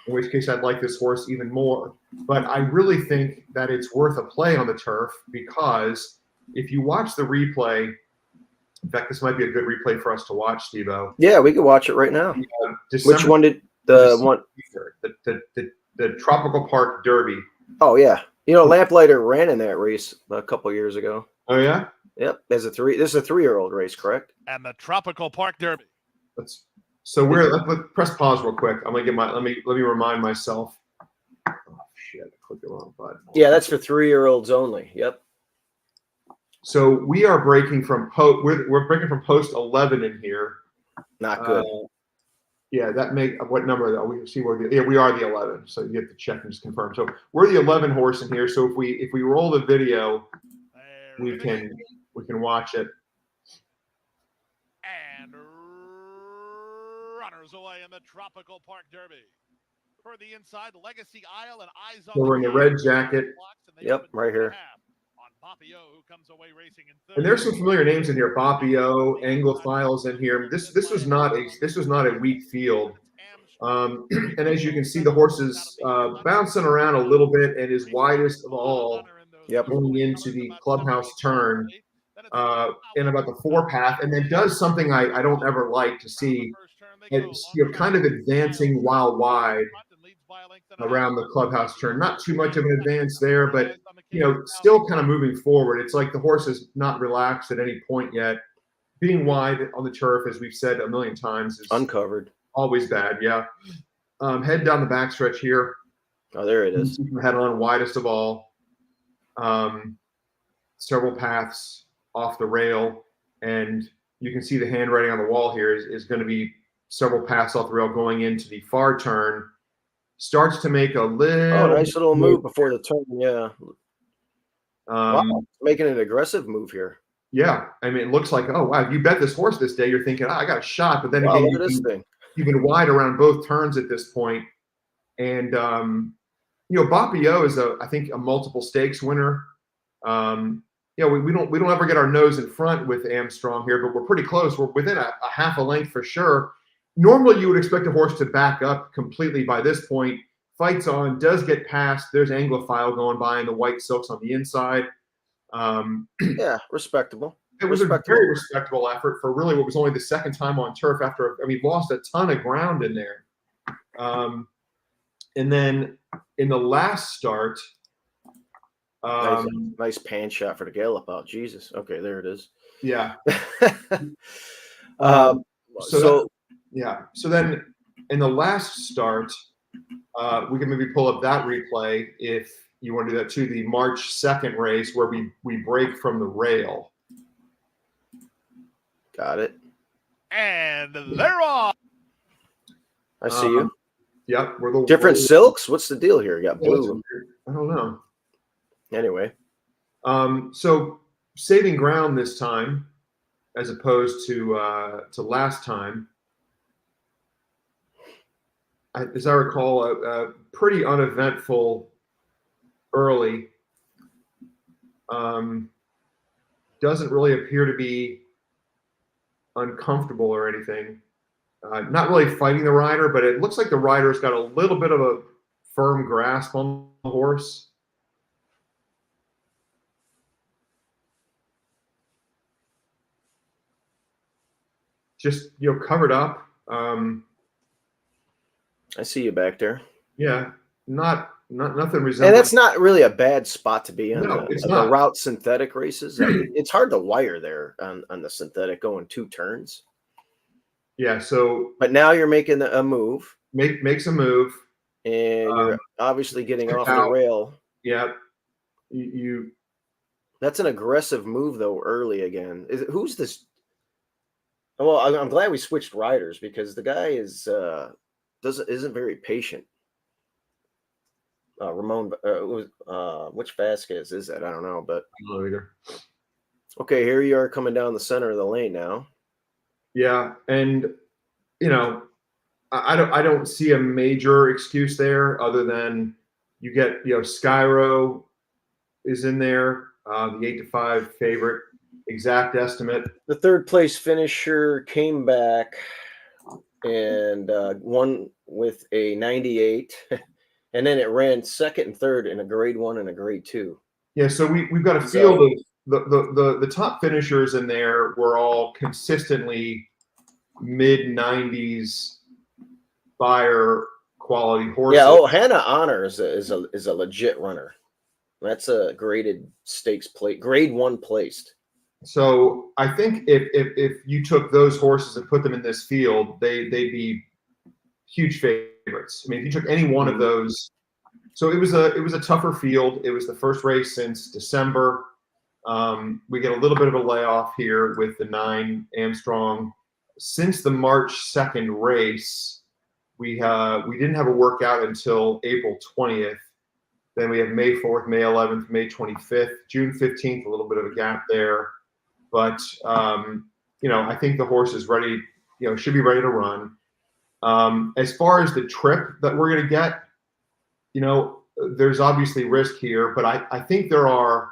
in which case I'd like this horse even more. But I really think that it's worth a play on the turf, because if you watch the replay, in fact, this might be a good replay for us to watch, Steve-O. Yeah, we could watch it right now. Which one did the one? The Tropical Park Derby. Oh yeah, Lamplighter ran in that race a couple years ago. Oh yeah. Yep. This is a 3-year-old race, correct? And the Tropical Park Derby. Let's press pause real quick. I'm gonna get let me remind myself. Oh shit! I clicked the wrong button. Yeah, that's for 3-year-olds only. Yep. So we are breaking from we're breaking from post 11 in here. Not good. Yeah, that what number? We see we are the 11. So you have to check and just confirm. So we're the 11 horse in here. So if we roll the video, we can watch it. And runners away in the Tropical Park Derby. For the inside, Legacy Isle and Eyes on. So we're in the red jacket. Yep, right here. Who comes away racing in third. And there's some familiar names in here. Bapio, Anglophiles in here. This was not a weak field. And as you can see, the horse is bouncing around a little bit and is widest of all. Yep. Going into the clubhouse turn in about the 4 path, and then does something I don't ever like to see. It's kind of advancing while wide around the clubhouse turn. Not too much of an advance there, but still kind of moving forward. It's like the horse is not relaxed at any point yet. Being wide on the turf, as we've said a million times, is Uncovered. always bad. Yeah. Head down the backstretch here. Oh, there it is. Head on, widest of all. Several paths off the rail, and you can see the handwriting on the wall here is going to be several paths off the rail going into the far turn. Starts to make a little nice little move before the turn. Yeah. Wow, making an aggressive move here. Yeah, I mean, it looks like, oh wow, you bet this horse this day. You're thinking, I got a shot, but then Wow, again, look at this thing. you've been wide around both turns at this point. And Bapio is I think a multiple stakes winner. We don't ever get our nose in front with Armstrong here, but we're pretty close. We're within a half a length for sure. Normally, you would expect a horse to back up completely by this point. Fights on, does get past. There's Anglophile going by in the white silks on the inside. Yeah, respectable. It was a very respectable effort for really what was only the second time on turf after, lost a ton of ground in there. And then in the last start, nice pan shot for the gallop out. Jesus. Okay, there it is. Yeah. So then in the last start, we can maybe pull up that replay if you want to do that too. The March 2nd race where we break from the rail. Got it. And they're off. I see you. Yep. We're the different silks. What's the deal here? You got blue. I don't know. Anyway. So saving ground this time, as opposed to last time. As I recall, a pretty uneventful early. Doesn't really appear to be uncomfortable or anything. Not really fighting the rider, but it looks like the rider's got a little bit of a firm grasp on the horse. Just, covered up. I see you back there. Yeah, nothing resembling. And that's not really a bad spot to be in. No, it's the not. Route synthetic races. It's hard to wire there on the synthetic going 2 turns. Yeah. So, but now you're making a move. Makes a move, and you're obviously getting off the rail. Yeah. You. That's an aggressive move though. Early again. Who's this? Well, I'm glad we switched riders because the guy isn't very patient. Ramon, which Vasquez is that? I don't know, but I don't know either. Okay, here you are coming down the center of the lane now. Yeah, and I don't see a major excuse there other than you get Skyro is in there, the 8-5 favorite, exact estimate. The 3rd place finisher came back and won with a 98. And then it ran 2nd and 3rd in a grade 1 and a grade 2. Yeah, so we've got a field of the top finishers in there were all consistently mid-90s buyer quality horses. Yeah, Hannah Honor is a legit runner. That's a graded stakes plate, grade 1 placed. So I think if you took those horses and put them in this field, they'd be huge favorites. I mean, if you took any one of those, so it was a tougher field. It was the first race since December. We get a little bit of a layoff here with the 9 Armstrong. Since the March 2nd race, we didn't have a workout until April 20th. Then we have May 4th, May 11th, May 25th, June 15th, a little bit of a gap there. But, I think the horse is ready, should be ready to run. As far as the trip that we're going to get, there's obviously risk here, but I think there are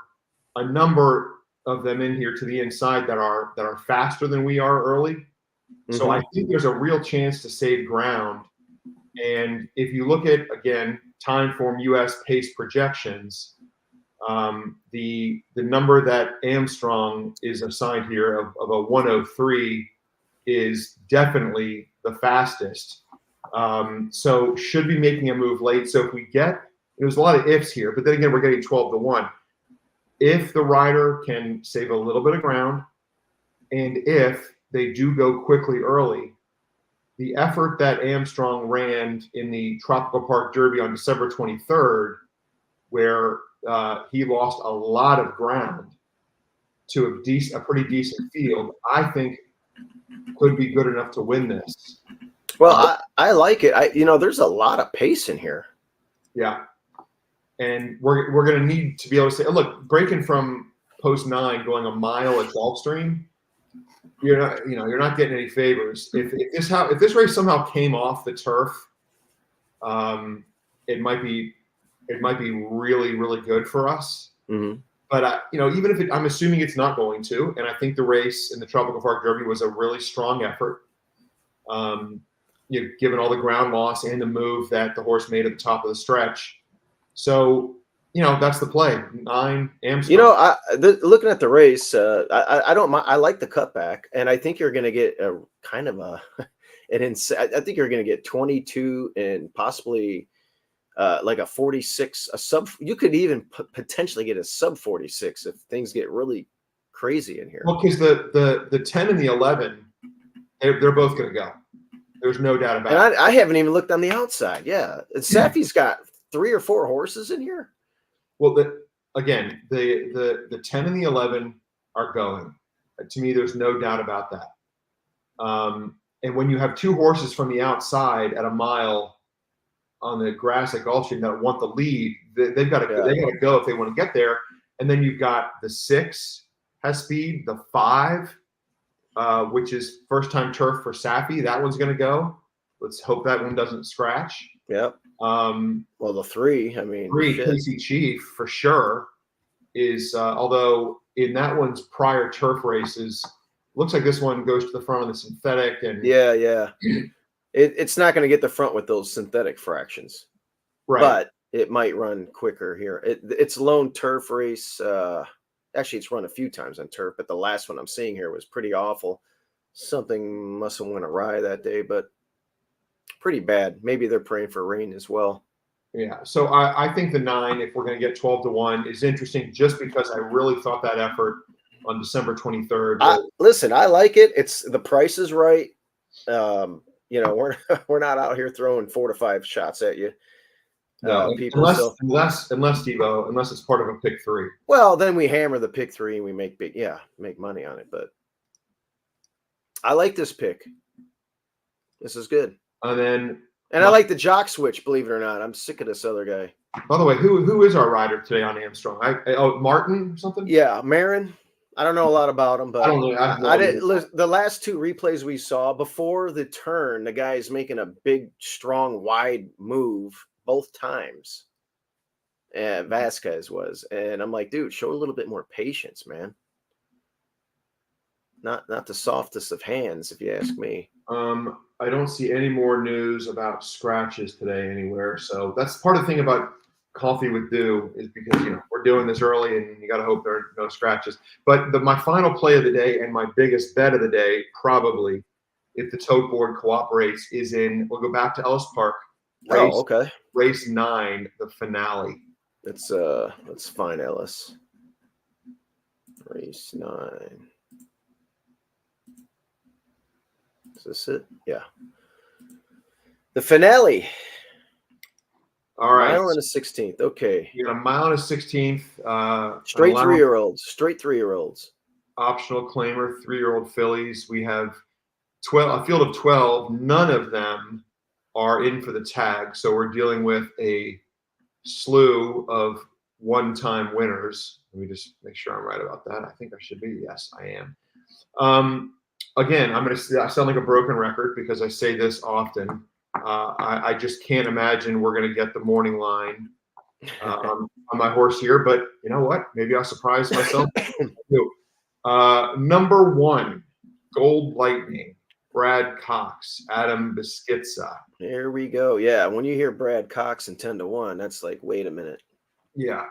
a number of them in here to the inside that are faster than we are early. Mm-hmm. So I think there's a real chance to save ground. And if you look at, again, Timeform US pace projections, the number that Armstrong is assigned here of a 103 is definitely the fastest. So should be making a move late. So if we get, there's a lot of ifs here, but then again, we're getting 12-1. if the rider can save a little bit of ground, and if they do go quickly early, the effort that Armstrong ran in the Tropical Park Derby on December 23rd, where he lost a lot of ground to a pretty decent field, I think could be good enough to win this. Well, I like it. There's a lot of pace in here. Yeah. And we're going to need to be able to say, look, breaking from post 9, going a mile at Gulfstream, you're not getting any favors. If this race somehow came off the turf, it might be really, really good for us. Mm-hmm. But even if I'm assuming it's not going to, and I think the race in the Tropical Park Derby was a really strong effort. Given all the ground loss and the move that the horse made at the top of the stretch. So, that's the play. 9 Armstrong. Looking at the race, I don't mind. I like the cutback, and I think you're going to get a kind of I think you're going to get 22 and possibly like a 46, a sub. You could even potentially get a sub 46 if things get really crazy in here. Well, because the 10 and the 11, they're both going to go. There's no doubt about it. And I haven't even looked on the outside. Yeah, Safi's got 3 or 4 horses in here. Well, the 10 and the 11 are going. To me, there's no doubt about that. And when you have 2 horses from the outside at a mile on the grass at Gulfstream that want the lead, they've got to go if they want to get there. And then you've got the 6 has speed, the 5, which is first time turf for Safi. That one's going to go. Let's hope that one doesn't scratch. Yep. Well, the 3, 3, Casey Chief for sure is, although in that one's prior turf races, looks like this one goes to the front of the synthetic. And yeah. It's not going to get the front with those synthetic fractions, right? But it might run quicker here. It's a lone turf race. Actually, it's run a few times on turf, but the last one I'm seeing here was pretty awful. Something must have went awry that day, but pretty bad. Maybe they're praying for rain as well. Yeah. So I think the 9, if we're going to get 12-1, is interesting just because I really thought that effort on December 23rd. Listen, I like it. It's the price is right. We're not out here throwing 4 to 5 shots at you. People, unless Steve-O, unless it's part of a pick 3. Well, then we hammer the pick 3 and we make money on it. But I like this pick. This is good. And I like the jock switch. Believe it or not, I'm sick of this other guy. By the way, who is our rider today on Armstrong? Martin or something? Yeah, Marin. I don't know a lot about him, but I don't know. I didn't. The last 2 replays we saw before the turn, the guy's making a big, strong, wide move both times. And Vasquez was, and I'm like, dude, show a little bit more patience, man. Not the softest of hands, if you ask me. I don't see any more news about scratches today anywhere. So that's part of the thing about Coffee with Dew is because we're doing this early and you got to hope there are no scratches. But my final play of the day and my biggest bet of the day, probably, if the tote board cooperates, is we'll go back to Ellis Park. Race 9, the finale. Let's find Ellis. Race 9. Is this it? Yeah. The finale. All right. Mile and a 16th. Okay. You got a mile and a 16th. Straight 3-year-olds. Optional claimer, 3-year-old fillies. We have a field of 12. None of them are in for the tag. So we're dealing with a slew of one-time winners. Let me just make sure I'm right about that. I think I should be. Yes, I am. Again, I sound like a broken record because I say this often. I just can't imagine we're going to get the morning line on my horse here. But you know what? Maybe I'll surprise myself. Number 1, Gold Lightning, Brad Cox, Adam Beschizza. Here we go. Yeah, when you hear Brad Cox and 10-1, that's like, wait a minute. Yeah.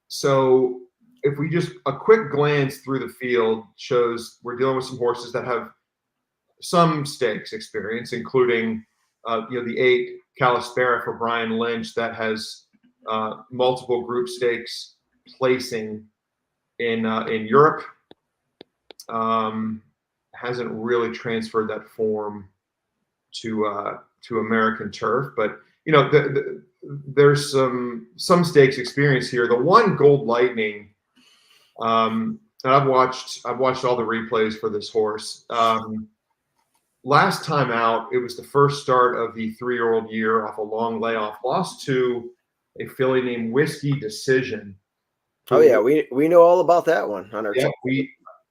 So if we just a quick glance through the field shows we're dealing with some horses that have some stakes experience, including the 8 Calispera for Brian Lynch that has multiple group stakes placing in Europe. Hasn't really transferred that form to American turf, but there's some stakes experience here. The one Gold Lightning, and I've watched all the replays for this horse. Last time out, it was the first start of the 3-year-old year off a long layoff. Lost to a filly named Whiskey Decision. Oh yeah, we know all about that one on our yeah, we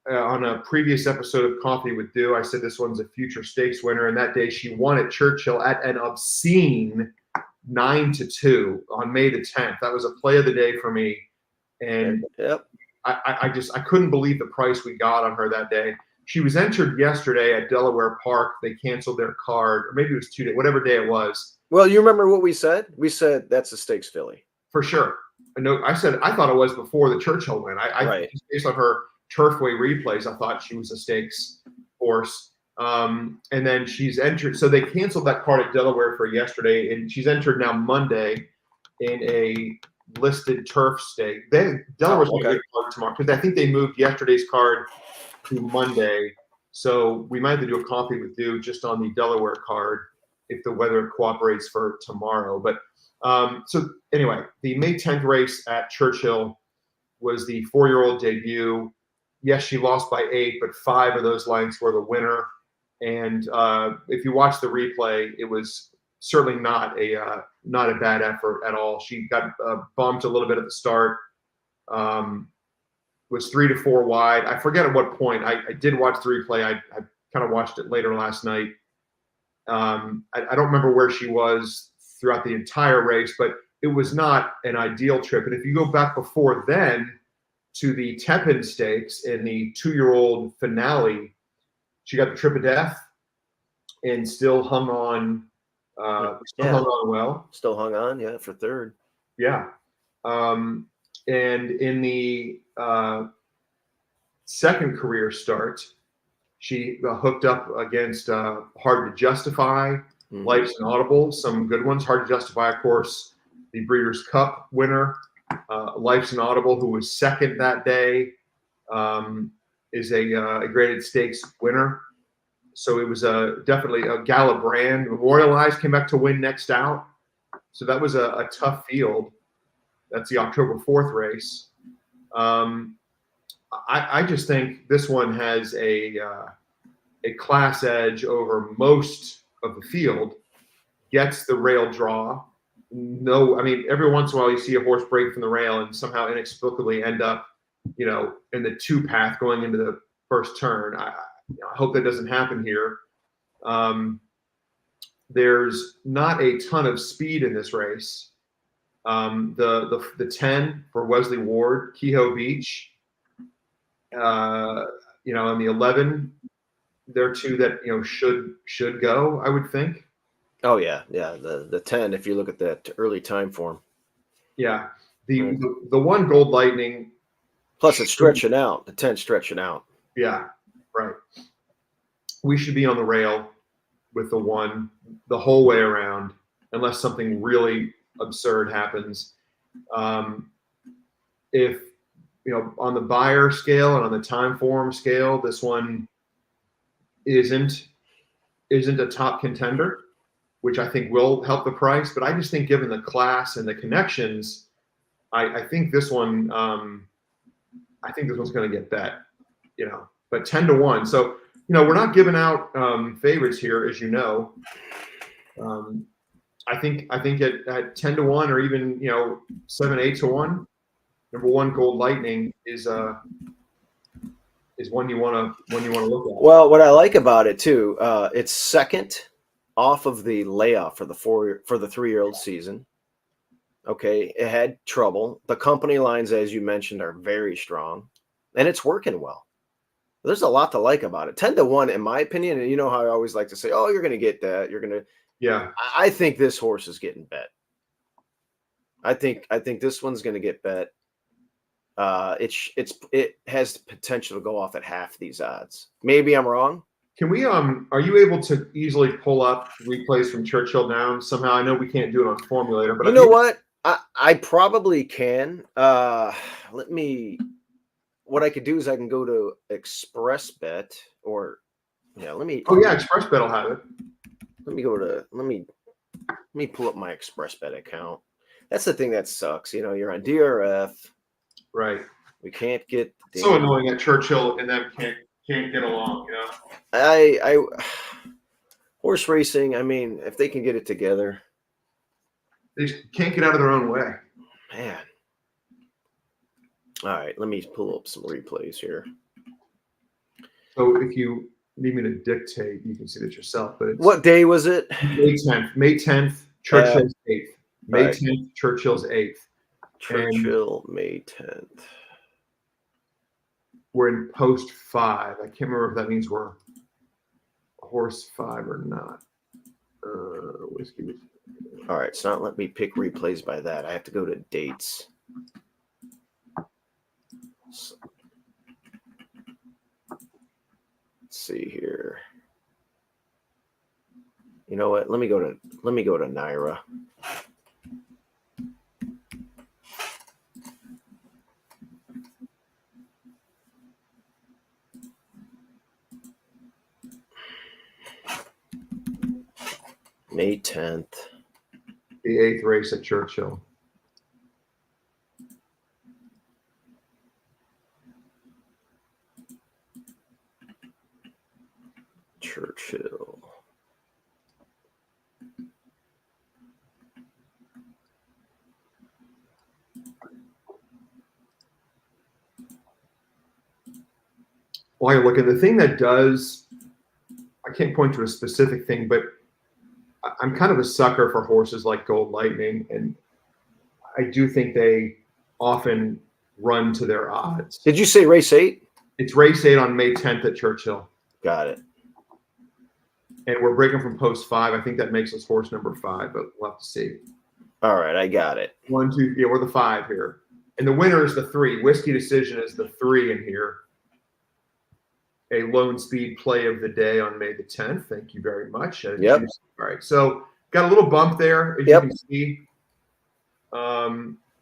on a previous episode of Coffee with Dew, I said this one's a future stakes winner, and that day she won at Churchill at an obscene 9-2 on May the 10th. That was a play of the day for me, and yep. I couldn't believe the price we got on her that day. She was entered yesterday at Delaware Park. They canceled their card, or maybe it was 2 days, whatever day it was. Well, you remember what we said? We said that's a stakes filly for sure. I said I thought it was before the Churchill win. Right. Based on her Turfway replays, I thought she was a stakes horse. And then she's entered. So they canceled that card at Delaware for yesterday, and she's entered now Monday in a listed turf stake. Delaware's got a good card tomorrow because I think they moved yesterday's card to Monday. So we might have to do a Coffee with Dew just on the Delaware card if the weather cooperates for tomorrow. But so anyway, the May 10th race at Churchill was the 4-year-old debut. Yes, she lost by 8, but 5 of those lengths were the winner. And if you watch the replay, it was certainly not a bad effort at all. She got bumped a little bit at the start. Was 3 to 4 wide. I forget at what point. I did watch the replay. I kind of watched it later last night. I don't remember where she was throughout the entire race, but it was not an ideal trip. And if you go back before then to the Tepin Stakes in the 2-year-old finale, she got the trip of death and still hung on. Hung on well. Still hung on, yeah, for third. Yeah. And in the second career start, she hooked up against Hard to Justify, Life's an Audible, some good ones. Hard to Justify, of course, the Breeders' Cup winner. Life's an Audible, who was second that day, is a graded stakes winner. So it was definitely a Gala brand. Memorialized came back to win next out. So that was a tough field. That's the October 4th race. I just think this one has a class edge over most of the field. Gets the rail draw. No, I mean, every once in a while you see a horse break from the rail and somehow inexplicably end up, in the 2 path going into the first turn. I hope that doesn't happen here. There's not a ton of speed in this race. The 10 for Wesley Ward, Kehoe Beach, and the 11, they're 2 that should go, I would think. Oh yeah. The 10, if you look at that early time form. Yeah. The one Gold Lightning. Plus it's stretching out. The 10 stretching out. Yeah, right. We should be on the rail with the 1 the whole way around, unless something really absurd happens. If on the buyer scale and on the time form scale, this one isn't a top contender, which I think will help the price. But I just think, given the class and the connections, I think this one, I think this one's going to get bet. But 10 to 1. So we're not giving out favorites here, as you know. I think at 10 to 1 or even 7, 8 to 1, number 1 Gold Lightning is one you want to look at. Well, what I like about it too, it's second off of the layoff for the 3-year-old season. Okay, it had trouble. The company lines, as you mentioned, are very strong, and it's working well. There's a lot to like about it. 10 to 1, in my opinion, and you know how I always like to say, "Oh, you're going to get that. You're going to." Yeah. I think this horse is getting bet. I think this one's going to get bet. It has the potential to go off at half these odds. Maybe I'm wrong. Can we are you able to easily pull up replays from Churchill Downs somehow? I know we can't do it on Formulator, but you know what? I probably can. Let me. What I could do is I can go to Express Bet or yeah. Oh yeah, Express Bet will have it. Let me go to let me pull up my Express Bet account. That's the thing that sucks. You're on DRF. Right. We can't get the So damn- annoying that Churchill and them can't get along. I horse racing. I mean, if they can get it together, They just can't get out of their own way. man. All right, let me pull up some replays here. So if you need me to dictate, you can see that yourself. But it's What day was it? May 10th. May 10th, Churchill's 8th. May right. 10th, Churchill's 8th. Churchill, May 10th. We're in post 5. I can't remember if that means we're horse 5 or not. Whiskey. All right, it's not letting me pick replays by that. I have to go to dates. So, let's see here. You know what? Let me go to Naira. May 10th. The 8th race at Churchill. Churchill. While you're looking, the thing that does, I can't point to a specific thing, but I'm kind of a sucker for horses like Gold Lightning, and I do think they often run to their odds. Did you say race 8? It's race 8 on May 10th at Churchill. Got it. And we're breaking from post 5. I think that makes us horse number 5, but we'll have to see. All right, I got it. 1, 2, yeah, we're the 5 here. And the winner is the 3. Whiskey Decision is the 3 in here. A lone speed play of the day on May the 10th. Thank you very much. Yep. All right. So got a little bump there, as Yep. you can see.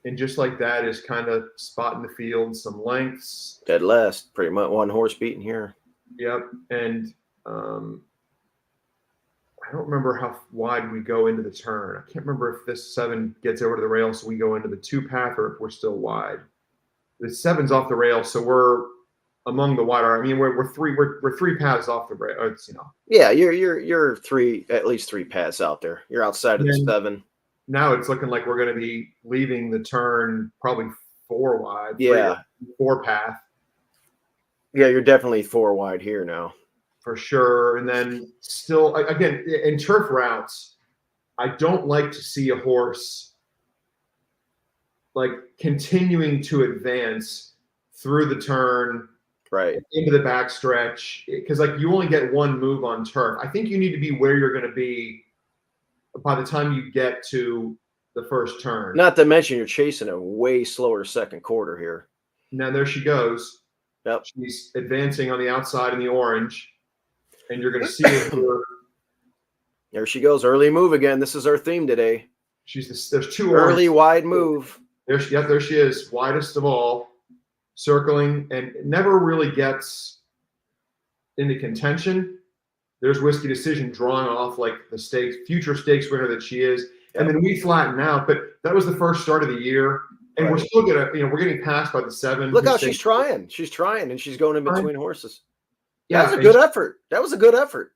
And just like that is kind of spot in the field, some lengths. Dead last. Pretty much one horse beating here. Yep. And I don't remember how wide we go into the turn. I can't remember if this 7 gets over to the rail, so we go into the 2 path, or if we're still wide. The 7's off the rail, so we're among the wider. I mean, we're 3 paths off the rail. It's, Yeah, you're at least 3 paths out there. You're outside of the 7. Now it's looking like we're going to be leaving the turn probably 4 wide. Yeah. 4 path. Yeah, you're definitely 4 wide here now. For sure. And then still, again, in turf routes, I don't like to see a horse like continuing to advance through the turn, right, into the backstretch, because like you only get one move on turf. I think you need to be where you're going to be by the time you get to the first turn. Not to mention you're chasing a way slower second quarter here. Now there she goes. Yep. She's advancing on the outside in the orange, and you're going to see her. There she goes. Early move again. This is our theme today. There's 2 early orange. wide move. There she is, widest of all, circling, and never really gets into contention. There's Whiskey Decision drawing off like the future stakes winner that she is. Yep. And then we flatten out. But that was the first start of the year. And we're still we're getting passed by the 7. Look how she's trying. She's trying, and she's going in between horses. Yeah, that was a good effort. That was a good effort.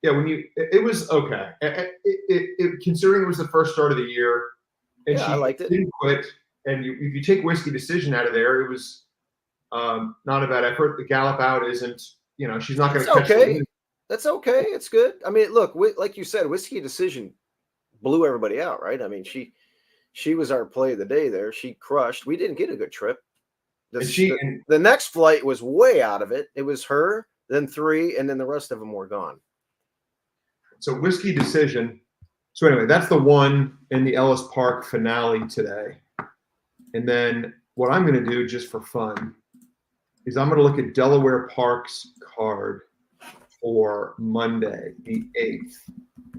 Yeah, it was okay. Considering it was the first start of the year, and she I liked it. Didn't quit. And if you take Whiskey Decision out of there, it was not a bad effort. The gallop out isn't, she's not going to catch okay. That's okay. It's good. I mean, look, like you said, Whiskey Decision blew everybody out, right? I mean, she was our play of the day there. She crushed. We didn't get a good trip. The next flight was way out of it. It was her, then 3, and then the rest of them were gone. So Whiskey Decision. So anyway, that's the one in the Ellis Park finale today. And then what I'm going to do just for fun is I'm going to look at Delaware Park's card for Monday, the 8th.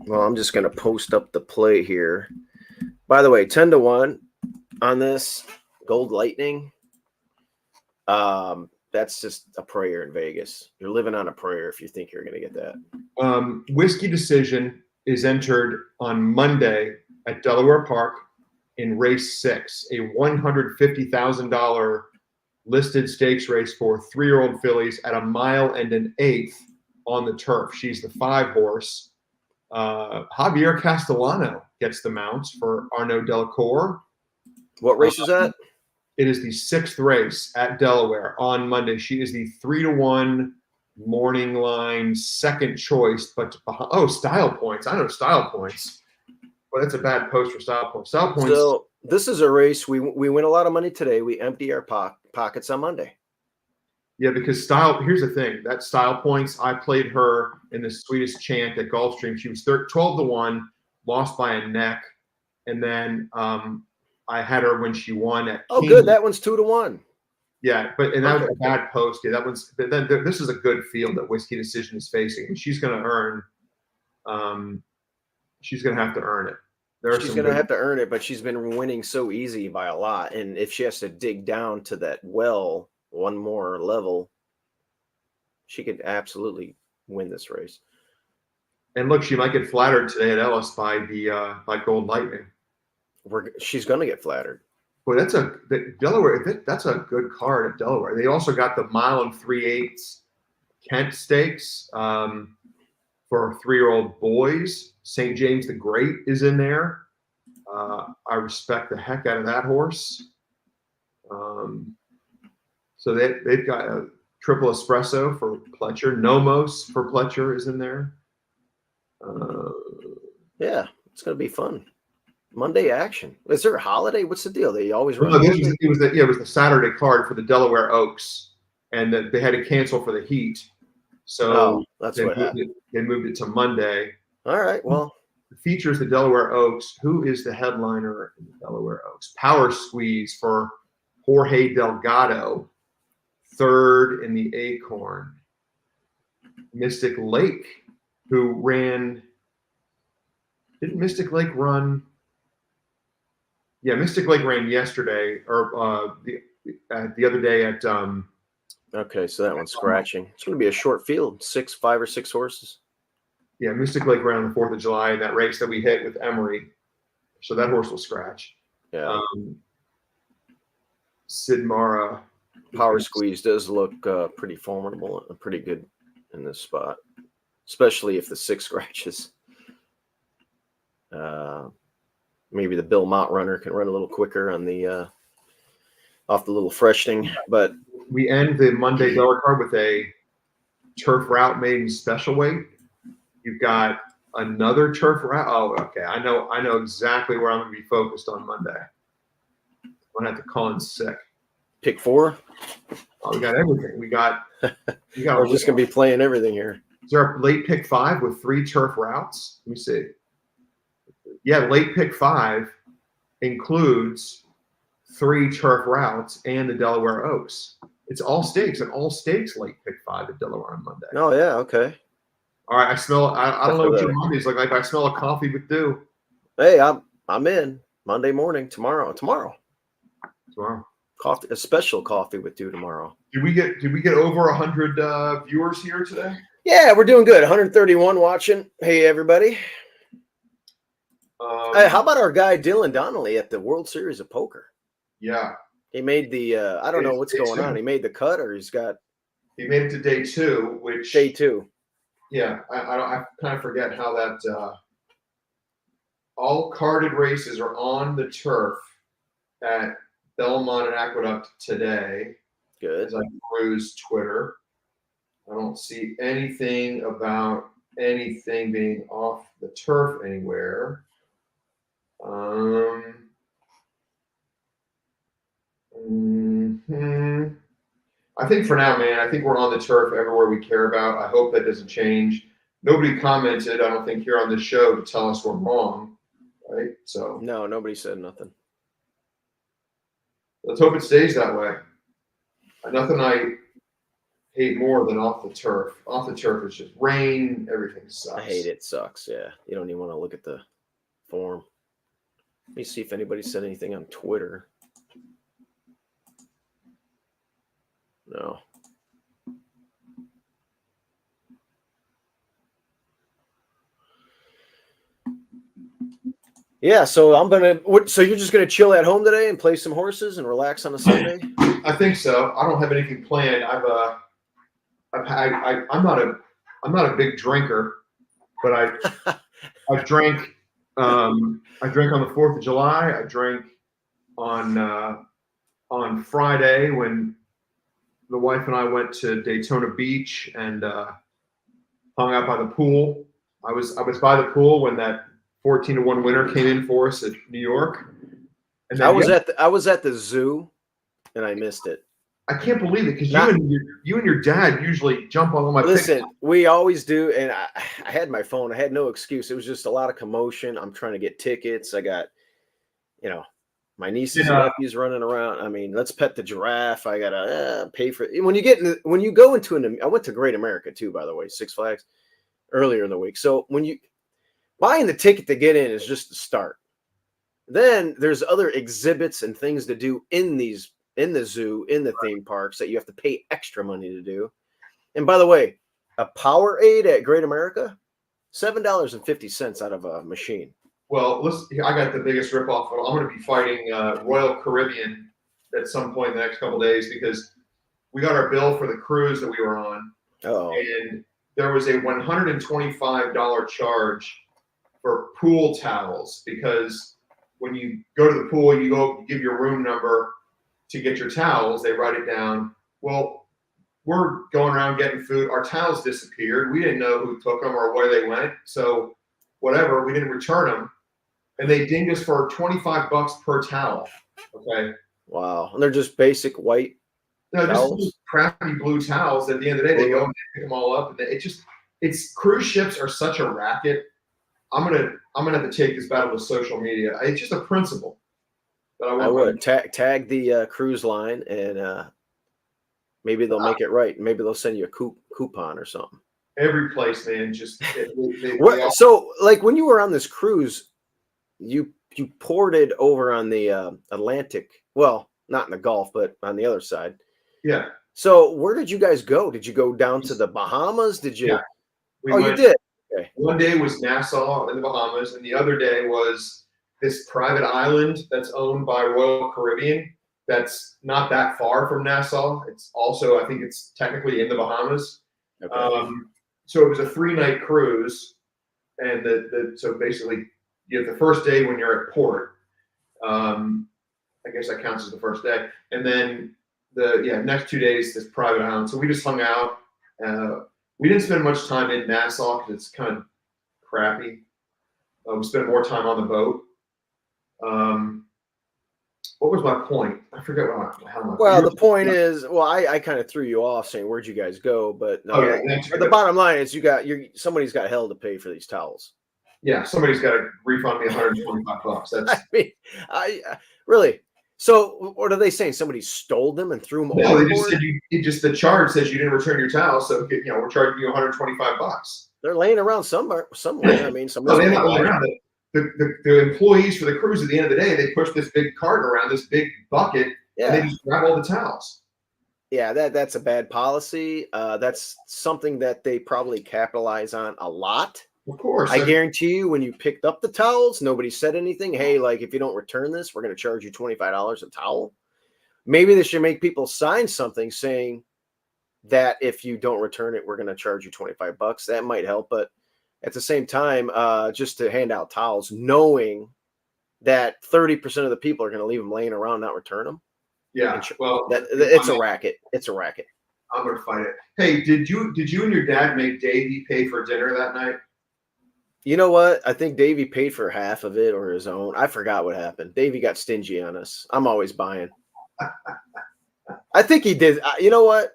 Well, I'm just going to post up the play here. By the way, 10-1. on this Gold Lightning. That's just a prayer in Vegas. You're living on a prayer if you think you're going to get that. Whiskey Decision is entered on Monday at Delaware Park in race 6, a $150,000 listed stakes race for 3-year-old fillies at 1 1/8 miles on the turf. She's the 5 horse. Javier Castellano gets the mounts for Arnaud Delacour. What race is that? It is the 6th race at Delaware on Monday. She is the 3-1 morning line second choice, but Style Points. I know Style Points. Well, that's a bad post for Style Points. Style Points. So this is a race we win a lot of money today. We empty our pockets on Monday. Yeah, because here's the thing. That Style Points, I played her in the Sweetest Chant at Gulfstream. She was 12-1, lost by a neck. And then I had her when she won at Oh, King. good. That one's 2-1. Yeah, that was a bad post. Yeah, that one's. Then this is a good field that Whiskey Decision is facing, and she's going to earn. She's going to have to earn it. She's going to have to earn it, but she's been winning so easy by a lot, and if she has to dig down to that one more level, she could absolutely win this race. And look, she might get flattered today at Ellis by Gold Lightning. She's going to get flattered. Boy, Delaware. That's a good card at Delaware. They also got the 1 3/8 Kent Stakes for 3-year-old boys. St. James the Great is in there. I respect the heck out of that horse. So they've got a triple espresso for Pletcher. Nomos for Pletcher is in there. Yeah, it's going to be fun. Monday action. Is there a holiday? What's the deal? They always run. No, it was the Saturday card for the Delaware Oaks, and they had to cancel for the heat. So that's they what happened. They moved it to Monday. All right. Well, it features the Delaware Oaks. Who is the headliner in the Delaware Oaks? Power Squeeze for Jorge Delgado, 3rd in the Acorn. Mystic Lake, who ran. Didn't Mystic Lake run? Yeah, Mystic Lake ran yesterday or the other day at. Okay, so that one's scratching. It's going to be a short field, 5 or 6 horses. Yeah, Mystic Lake ran on the 4th of July in that race that we hit with Emery, so that horse will scratch. Yeah. Sid Mara. Power Squeeze does look pretty formidable and pretty good in this spot, especially if the 6 scratches. Maybe the Bill Mott runner can run a little quicker on the off the little freshening, but we end the Monday Delaware card with a turf route maiden special weight. You've got another turf route. Oh, okay. I know exactly where I'm going to be focused on Monday. I'm going to have to call in sick. Pick 4. Oh, we got everything. We got. We're just going to be playing everything here. Is there a late pick 5 with 3 turf routes? Let me see. Yeah, late pick 5 includes 3 turf routes and the Delaware Oaks. It's all stakes, and all stakes late pick 5 at Delaware on Monday. Oh yeah, okay. All right, I smell. I don't know what your Mondays look like. I smell a coffee with dew. Hey, I'm in Monday morning tomorrow. Tomorrow. Coffee, a special coffee with dew tomorrow. Did we get over 100 viewers here today? Yeah, we're doing good. 131 watching. Hey everybody. Hey, how about our guy Dylan Donnelly at the World Series of Poker? Yeah. He made the I don't know what's going on. He made the cut, or he made it to day 2, which day 2. Yeah, I kind of forget how that all carded races are on the turf at Belmont and Aqueduct today. Good. As I peruse Twitter, I don't see anything about anything being off the turf anywhere. I think for now, man, I think we're on the turf everywhere we care about. I hope that doesn't change. Nobody commented, I don't think, here on this show to tell us we're wrong, right? So no, nobody said nothing. Let's hope it stays that way. Nothing I hate more than off the turf. Off the turf is just rain. Everything sucks. I hate it. Sucks. Yeah. You don't even want to look at the form. Let me see if anybody said anything on Twitter. No. Yeah, so so you're just gonna chill at home today and play some horses and relax on a Sunday? I think so. I don't have anything planned. I'm not a big drinker, but I drank. I drank on the 4th of July. I drank on Friday when the wife and I went to Daytona Beach and hung out by the pool. I was by the pool when that 14-1 winner came in for us at New York. And then I was at the zoo and I missed it. I can't believe it because you and your dad usually jump on all my Listen, pictures. we always do, and I had my phone. I had no excuse. It was just a lot of commotion. I'm trying to get tickets. I got, my nieces and nephews running around. I mean, let's pet the giraffe. I gotta pay for it. When you go into I went to Great America too, by the way, Six Flags earlier in the week. So when you buying the ticket to get in is just the start. Then there's other exhibits and things to do in the zoo, in the theme parks that you have to pay extra money to do. And by the way, a Powerade at Great America, $7.50 out of a machine. Well, I got the biggest ripoff. I'm going to be fighting Royal Caribbean at some point in the next couple of days because we got our bill for the cruise that we were on. Oh. And there was a $125 charge for pool towels because when you go to the pool, you give your room number to get your towels. They write it down. Well, we're going around getting food. Our towels disappeared. We didn't know who took them or where they went. So whatever, we didn't return them. And they dinged us for $25 per towel. Okay. Wow. And they're just basic white towels? Just crappy blue towels. At the end of the day, they go and they pick them all up. And cruise ships are such a racket. I'm gonna have to take this battle with social media. It's just a principle. I would tag the cruise line and maybe they'll make it right. Maybe they'll send you a coupon or something. Every place, man. So, like when you were on this cruise, you ported over on the Atlantic. Well, not in the Gulf, but on the other side. Yeah. So, where did you guys go? Did you go down to the Bahamas? Did you? Yeah. You did. Okay. One day was Nassau in the Bahamas, and the other day was this private island that's owned by Royal Caribbean. That's not that far from Nassau. It's also, I think, it's technically in the Bahamas. Okay. So it was a 3-night cruise, and so basically you have the first day when you're at port. I guess that counts as the first day, and then the next 2 days this private island. So we just hung out. We didn't spend much time in Nassau because it's kind of crappy. We spent more time on the boat. What was my point? I forget how. Well, the point is, I kind of threw you off saying where'd you guys go, but the bottom line is somebody's got hell to pay for these towels. Yeah, somebody's got to refund me $125. That's. I really. So what are they saying? Somebody stole them and threw them overboard? No, they just said the charge says you didn't return your towels, so we're charging you $125. They're laying around somewhere. I mean, they're not laying around. The employees for the cruise at the end of the day, they push this big cart around, this big bucket, and they just grab all the towels. Yeah, that's a bad policy. That's something that they probably capitalize on a lot. Of course. I guarantee you when you picked up the towels, nobody said anything. Hey, like if you don't return this, we're going to charge you $25 a towel. Maybe they should make people sign something saying that if you don't return it, we're going to charge you $25. That might help. But at the same time, just to hand out towels, knowing that 30% of the people are going to leave them laying around, not return them. Yeah. Well, it's a racket. It's a racket. I'm going to fight it. Hey, did you and your dad make Davey pay for dinner that night? You know what? I think Davey paid for half of it or his own. I forgot what happened. Davey got stingy on us. I'm always buying. I think he did. You know what?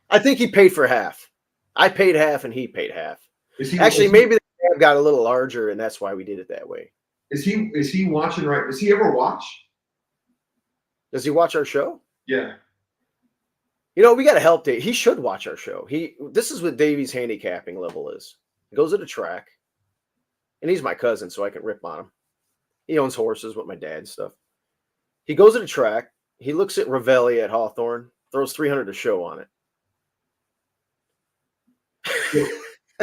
I think he paid for half. I paid half and he paid half. Maybe the tab got a little larger and that's why we did it that way. Is he watching right? Does he ever watch? Does he watch our show? Yeah. We got to help Dave. He should watch our show. This is what Davey's handicapping level is. He goes at a track. And he's my cousin, so I can rip on him. He owns horses with my dad and stuff. He goes at a track. He looks at Ravelli at Hawthorne. throws 300 a show on it.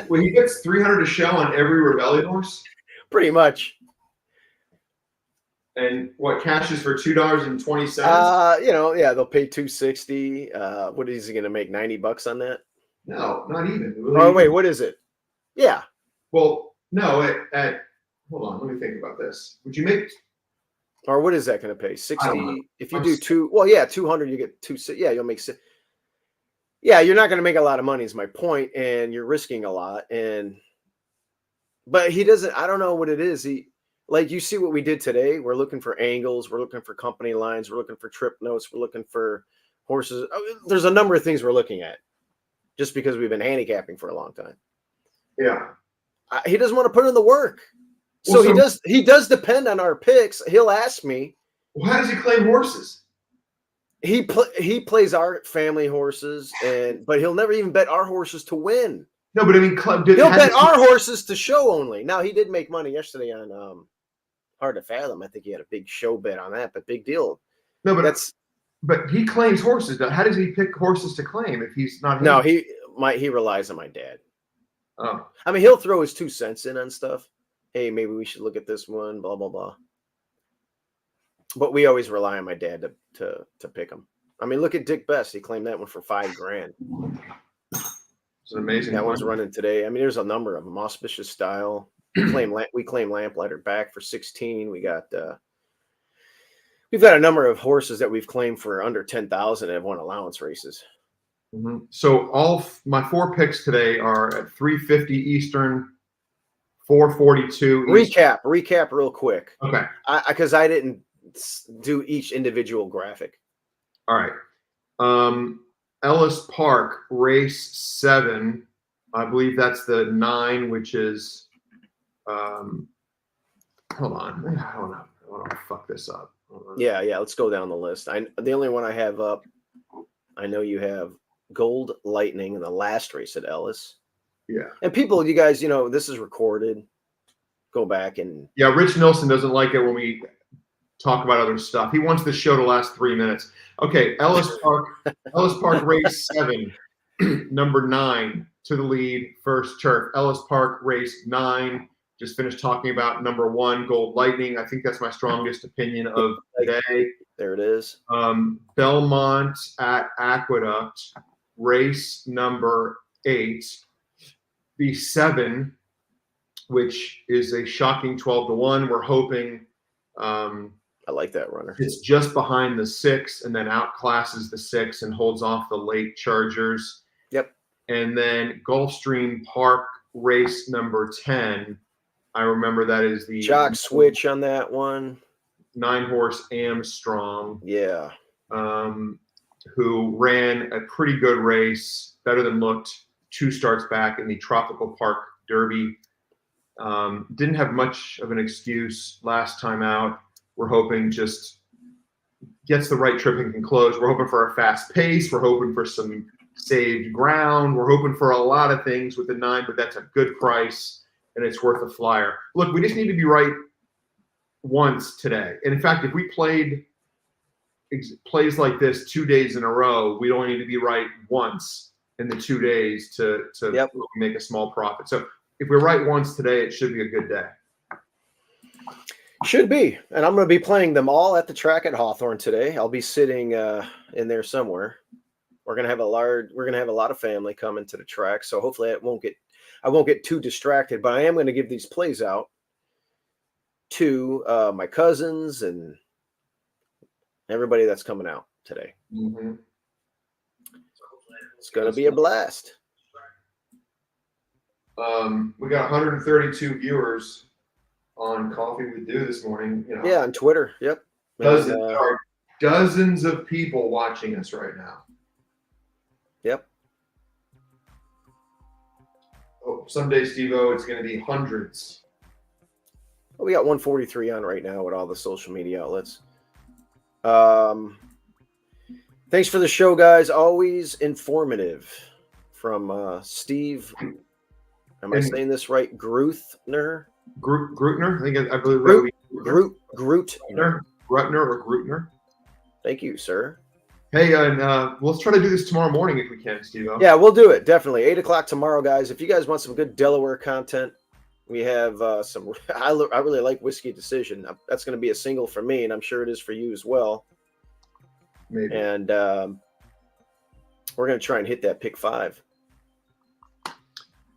Well, he gets 300 a show on every rebellion horse. Pretty much. And what cashes for $2.20? Yeah, they'll pay $260. What is he going to make? $90 on that? No, not even. Oh wait, what is it? Yeah. Well, no. At hold on, let me think about this. Would you make? Or what is that going to pay? 60. If you I'm do two, well, yeah, 200, you get 260. Yeah, you'll make. Yeah, you're not going to make a lot of money. Is my point, and you're risking a lot. But he doesn't. I don't know what it is. Like you see what we did today. We're looking for angles. We're looking for company lines. We're looking for trip notes. We're looking for horses. There's a number of things we're looking at, just because we've been handicapping for a long time. Yeah. He doesn't want to put in the work. So he does depend on our picks. He'll ask me. Well, how does he claim horses? He plays our family horses, but he'll never even bet our horses to win. No, but I mean, he'll bet our horses to show only. Now he did make money yesterday on Hard to Fathom. I think he had a big show bet on that, but big deal. No, but he claims horses. How does he pick horses to claim if he's not? No, he relies on my dad. Oh, I mean, he'll throw his 2 cents in on stuff. Hey, maybe we should look at this one, blah, blah, blah. But we always rely on my dad to pick them. I mean, look at Dick Best. He claimed that one for $5,000. It's an amazing. That one's running today. I mean, there's a number of them. Auspicious Style. We claim Lamplighter back for 16. We've got a number of horses that we've claimed for under 10,000 that have won allowance races. Mm-hmm. So all my 4 picks today are at 350 Eastern, 442. Recap real quick. Okay. Because I didn't do each individual graphic. All right. Ellis Park, race 7. I believe that's the 9, which is. Hold on. I don't want to fuck this up. Yeah. Let's go down the list. The only one I have up. I know you have Gold Lightning in the last race at Ellis. Yeah. And people, you guys, this is recorded. Go back and. Yeah, Rich Nilsson doesn't like it when we talk about other stuff. He wants the show to last 3 minutes. Okay, Ellis Park race 7, number 9 to the lead, first turf. Ellis Park race 9. Just finished talking about number 1, Gold Lightning. I think that's my strongest opinion of the day. There it is. Belmont at Aqueduct, race number 8. The 7, which is a shocking 12-1. We're hoping I like that runner. It's just behind the 6 and then outclasses the 6 and holds off the late Chargers. Yep. And then Gulfstream Park race number 10. I remember that is the jock switch on that one. 9-horse Armstrong. Yeah. Who ran a pretty good race, better than looked, 2 starts back in the Tropical Park Derby. Didn't have much of an excuse last time out. We're hoping just gets the right trip and can close. We're hoping for a fast pace. We're hoping for some saved ground. We're hoping for a lot of things with the 9, but that's a good price and it's worth a flyer. Look, we just need to be right once today. And in fact, if we played plays like this 2 days in a row, we only need to be right once in the 2 days to make a small profit. So if we're right once today, it should be a good day. Should be. And I'm going to be playing them all at the track at Hawthorne today. I'll be sitting in there somewhere. We're going to have a lot of family coming to the track. So hopefully I won't get too distracted, but I am going to give these plays out to my cousins and everybody that's coming out today. Mm-hmm. It's going to be a blast. We got 132 viewers on Coffee with Dew this morning. Yeah, on Twitter. Yep. There are dozens of people watching us right now. Yep. Oh, someday, Steve-O, it's going to be hundreds. Well, we got 143 on right now with all the social media outlets. Thanks for the show, guys. Always informative. From Steve. Am I saying this right? Gruthner? Grutner? I believe Grutner. Grutner or Grutner. Thank you, sir. Hey, and let's try to do this tomorrow morning if we can, Steve. Yeah, we'll do it. Definitely. 8 o'clock tomorrow, guys. If you guys want some good Delaware content, we have some. I really like Whiskey Decision. That's going to be a single for me, and I'm sure it is for you as well. Maybe. And we're going to try and hit that pick 5. All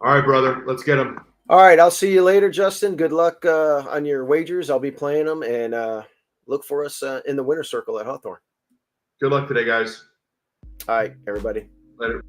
right, brother. Let's get them. All right. I'll see you later, Justin. Good luck on your wagers. I'll be playing them, and look for us in the winner circle at Hawthorne. Good luck today, guys. All right, everybody. Later.